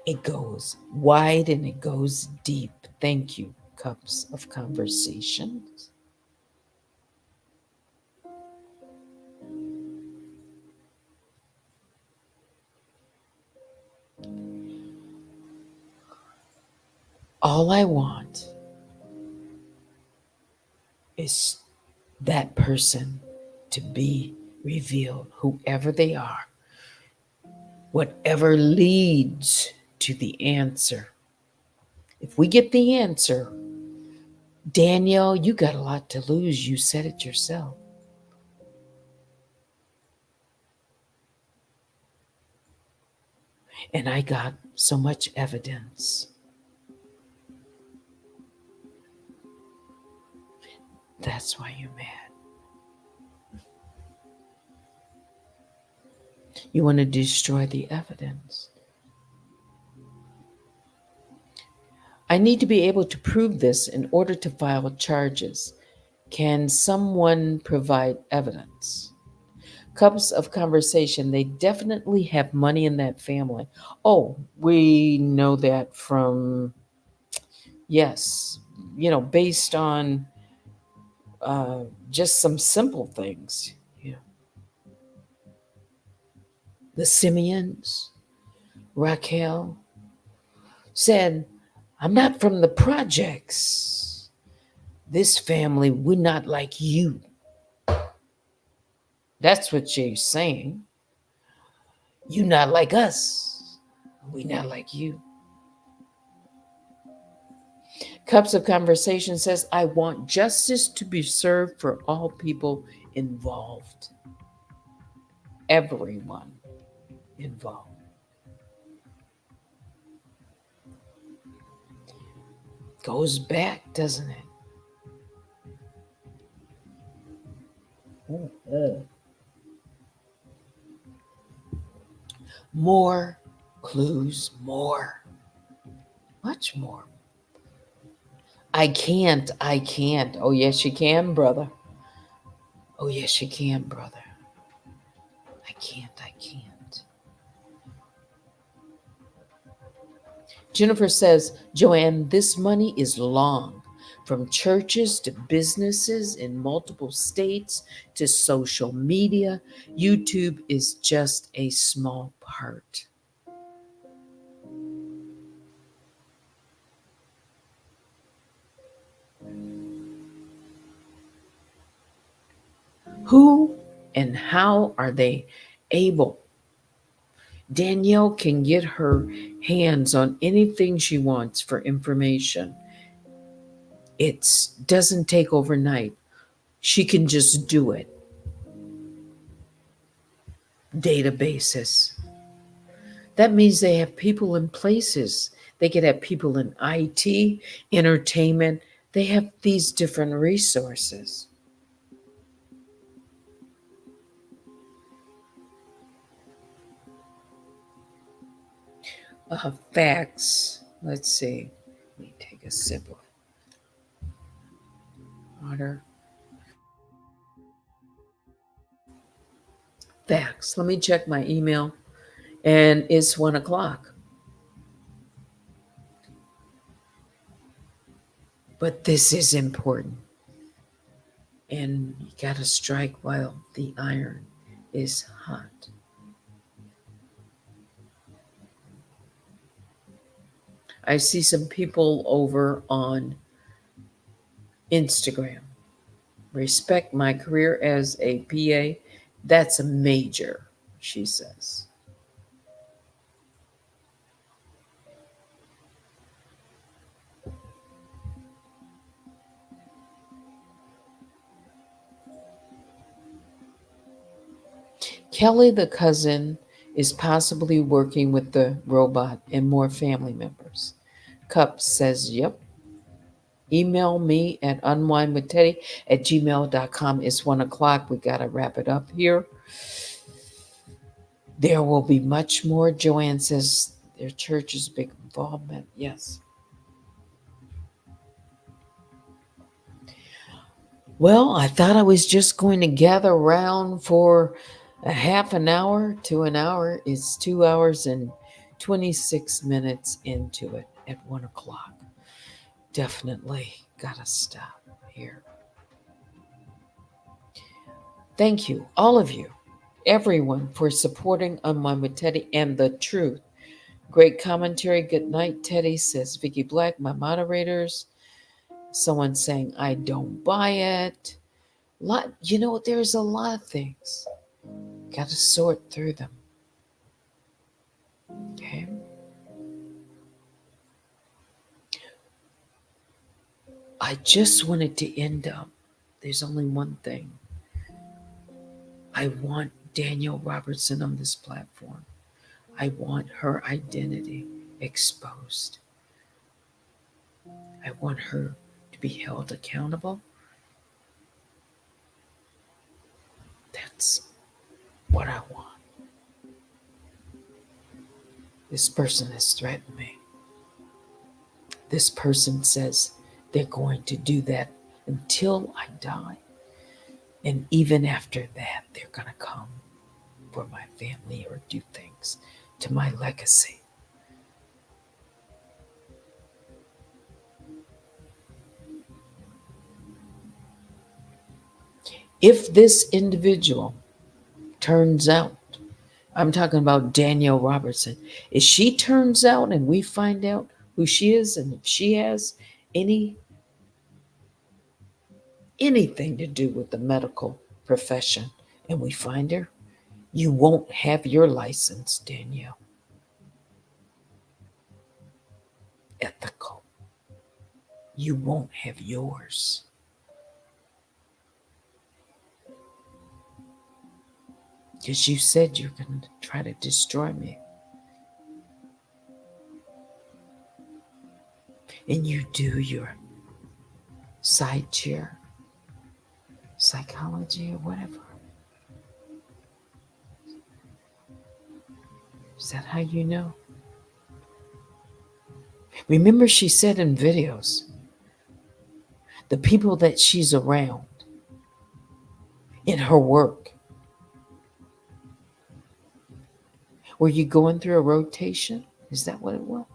It goes wide and it goes deep. Thank you, Cups of Conversations. All I want is that person to be revealed, whoever they are, whatever leads to the answer. If we get the answer, Danielle, you got a lot to lose. You said it yourself. And I got so much evidence. That's why you're mad. You want to destroy the evidence. I need to be able to prove this in order to file charges. Can someone provide evidence? Cups of conversation. They definitely have money in that family. Oh, we know that from, yes, based on uh, just some simple things. You know, the Simeons, Raquel said, I'm not from the projects. This family, we're not like you. That's what she's saying. You not like us. We not like you. Cups of Conversation says, I want justice to be served for all people involved. Everyone involved. Goes back, doesn't it? Mm-hmm. More clues, more. Much more. I can't. Oh, yes, you can, brother. Oh, yes, you can, brother. I can't. Jennifer says, Joanne, this money is long. From churches to businesses in multiple states to social media, YouTube is just a small part. Who and how are they able? Danielle can get her hands on anything she wants for information. It doesn't take overnight. She can just do it. Databases. That means they have people in places. They could have people in IT, entertainment. They have these different resources. Facts. Let's see. Let me take a sip of water. Facts. Let me check my email. And it's 1 o'clock. But this is important. And you got to strike while the iron is hot. I see some people over on Instagram. Respect my career as a PA. That's a major, she says. Kelly, the cousin, is possibly working with the robot and more family members. Cup says, yep. Email me at unwindwithteddy@gmail.com. It's 1 o'clock. We got to wrap it up here. There will be much more. Joanne says their church's big involvement. Yes. Well, I thought I was just going to gather around for a half an hour to an hour. It's 2 hours and 26 minutes into it at 1 o'clock. Definitely got to stop here. Thank you, all of you, everyone, for supporting Unwind with Teddy and the truth. Great commentary. Good night, Teddy, says Vicky Black, my moderators. Someone saying, I don't buy it. There's a lot of things. Got to sort through them. Okay. I just wanted to end up. There's only one thing. I want Danielle Robertson on this platform. I want her identity exposed. I want her to be held accountable. That's what I want. This person has threatened me. This person says they're going to do that until I die. And even after that, they're going to come. for my family or do things to my legacy. If this individual turns out, I'm talking about Danielle Robertson, if she turns out and we find out who she is and if she has anything to do with the medical profession and we find her, you won't have your license, Danielle. Ethical. You won't have yours. Because you said you're going to try to destroy me. And you do your side chair psychology or whatever. Is that how you know? Remember, she said in videos, the people that she's around in her work. Were you going through a rotation? Is that what it was?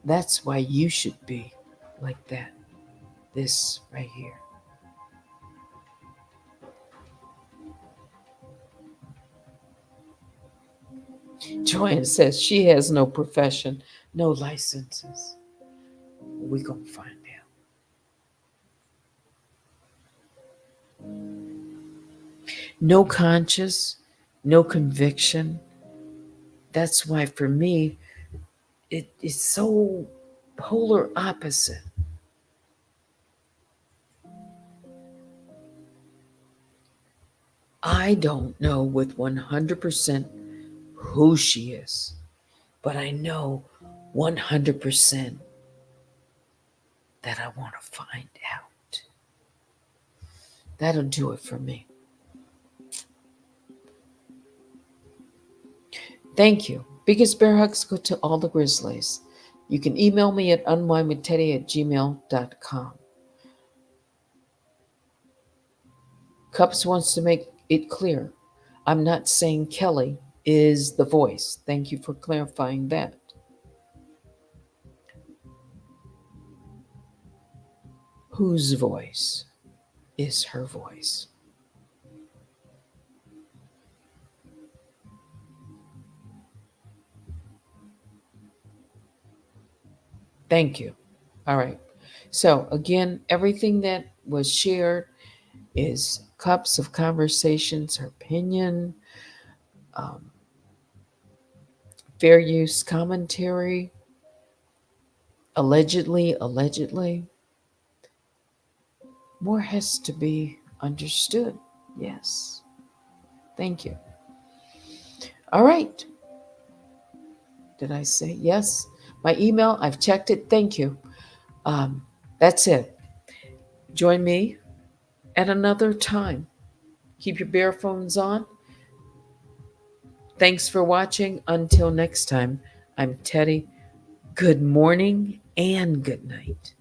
That's why you should be like that. This right here. Joanne says she has no profession, no licenses. We're going to find out. No conscience, no conviction. That's why for me, it's so polar opposite. I don't know with 100% who she is, but I know 100% that I want to find out. That'll do it for me. Thank you. Biggest bear hugs go to all the Grizzlies. You can email me at unwindwithteddy@gmail.com. Cups wants to make it clear. I'm not saying Kelly is the voice. Thank you for clarifying that. Whose voice is her voice? Thank you. All right. So, again, everything that was shared is cups of conversations, her opinion, um, fair use commentary, allegedly. More has to be understood. Yes. Thank you. All right. Did I say yes? My email, I've checked it. Thank you. That's it. Join me at another time. Keep your bear phones on. Thanks for watching. Until next time, I'm Teddy. Good morning and good night.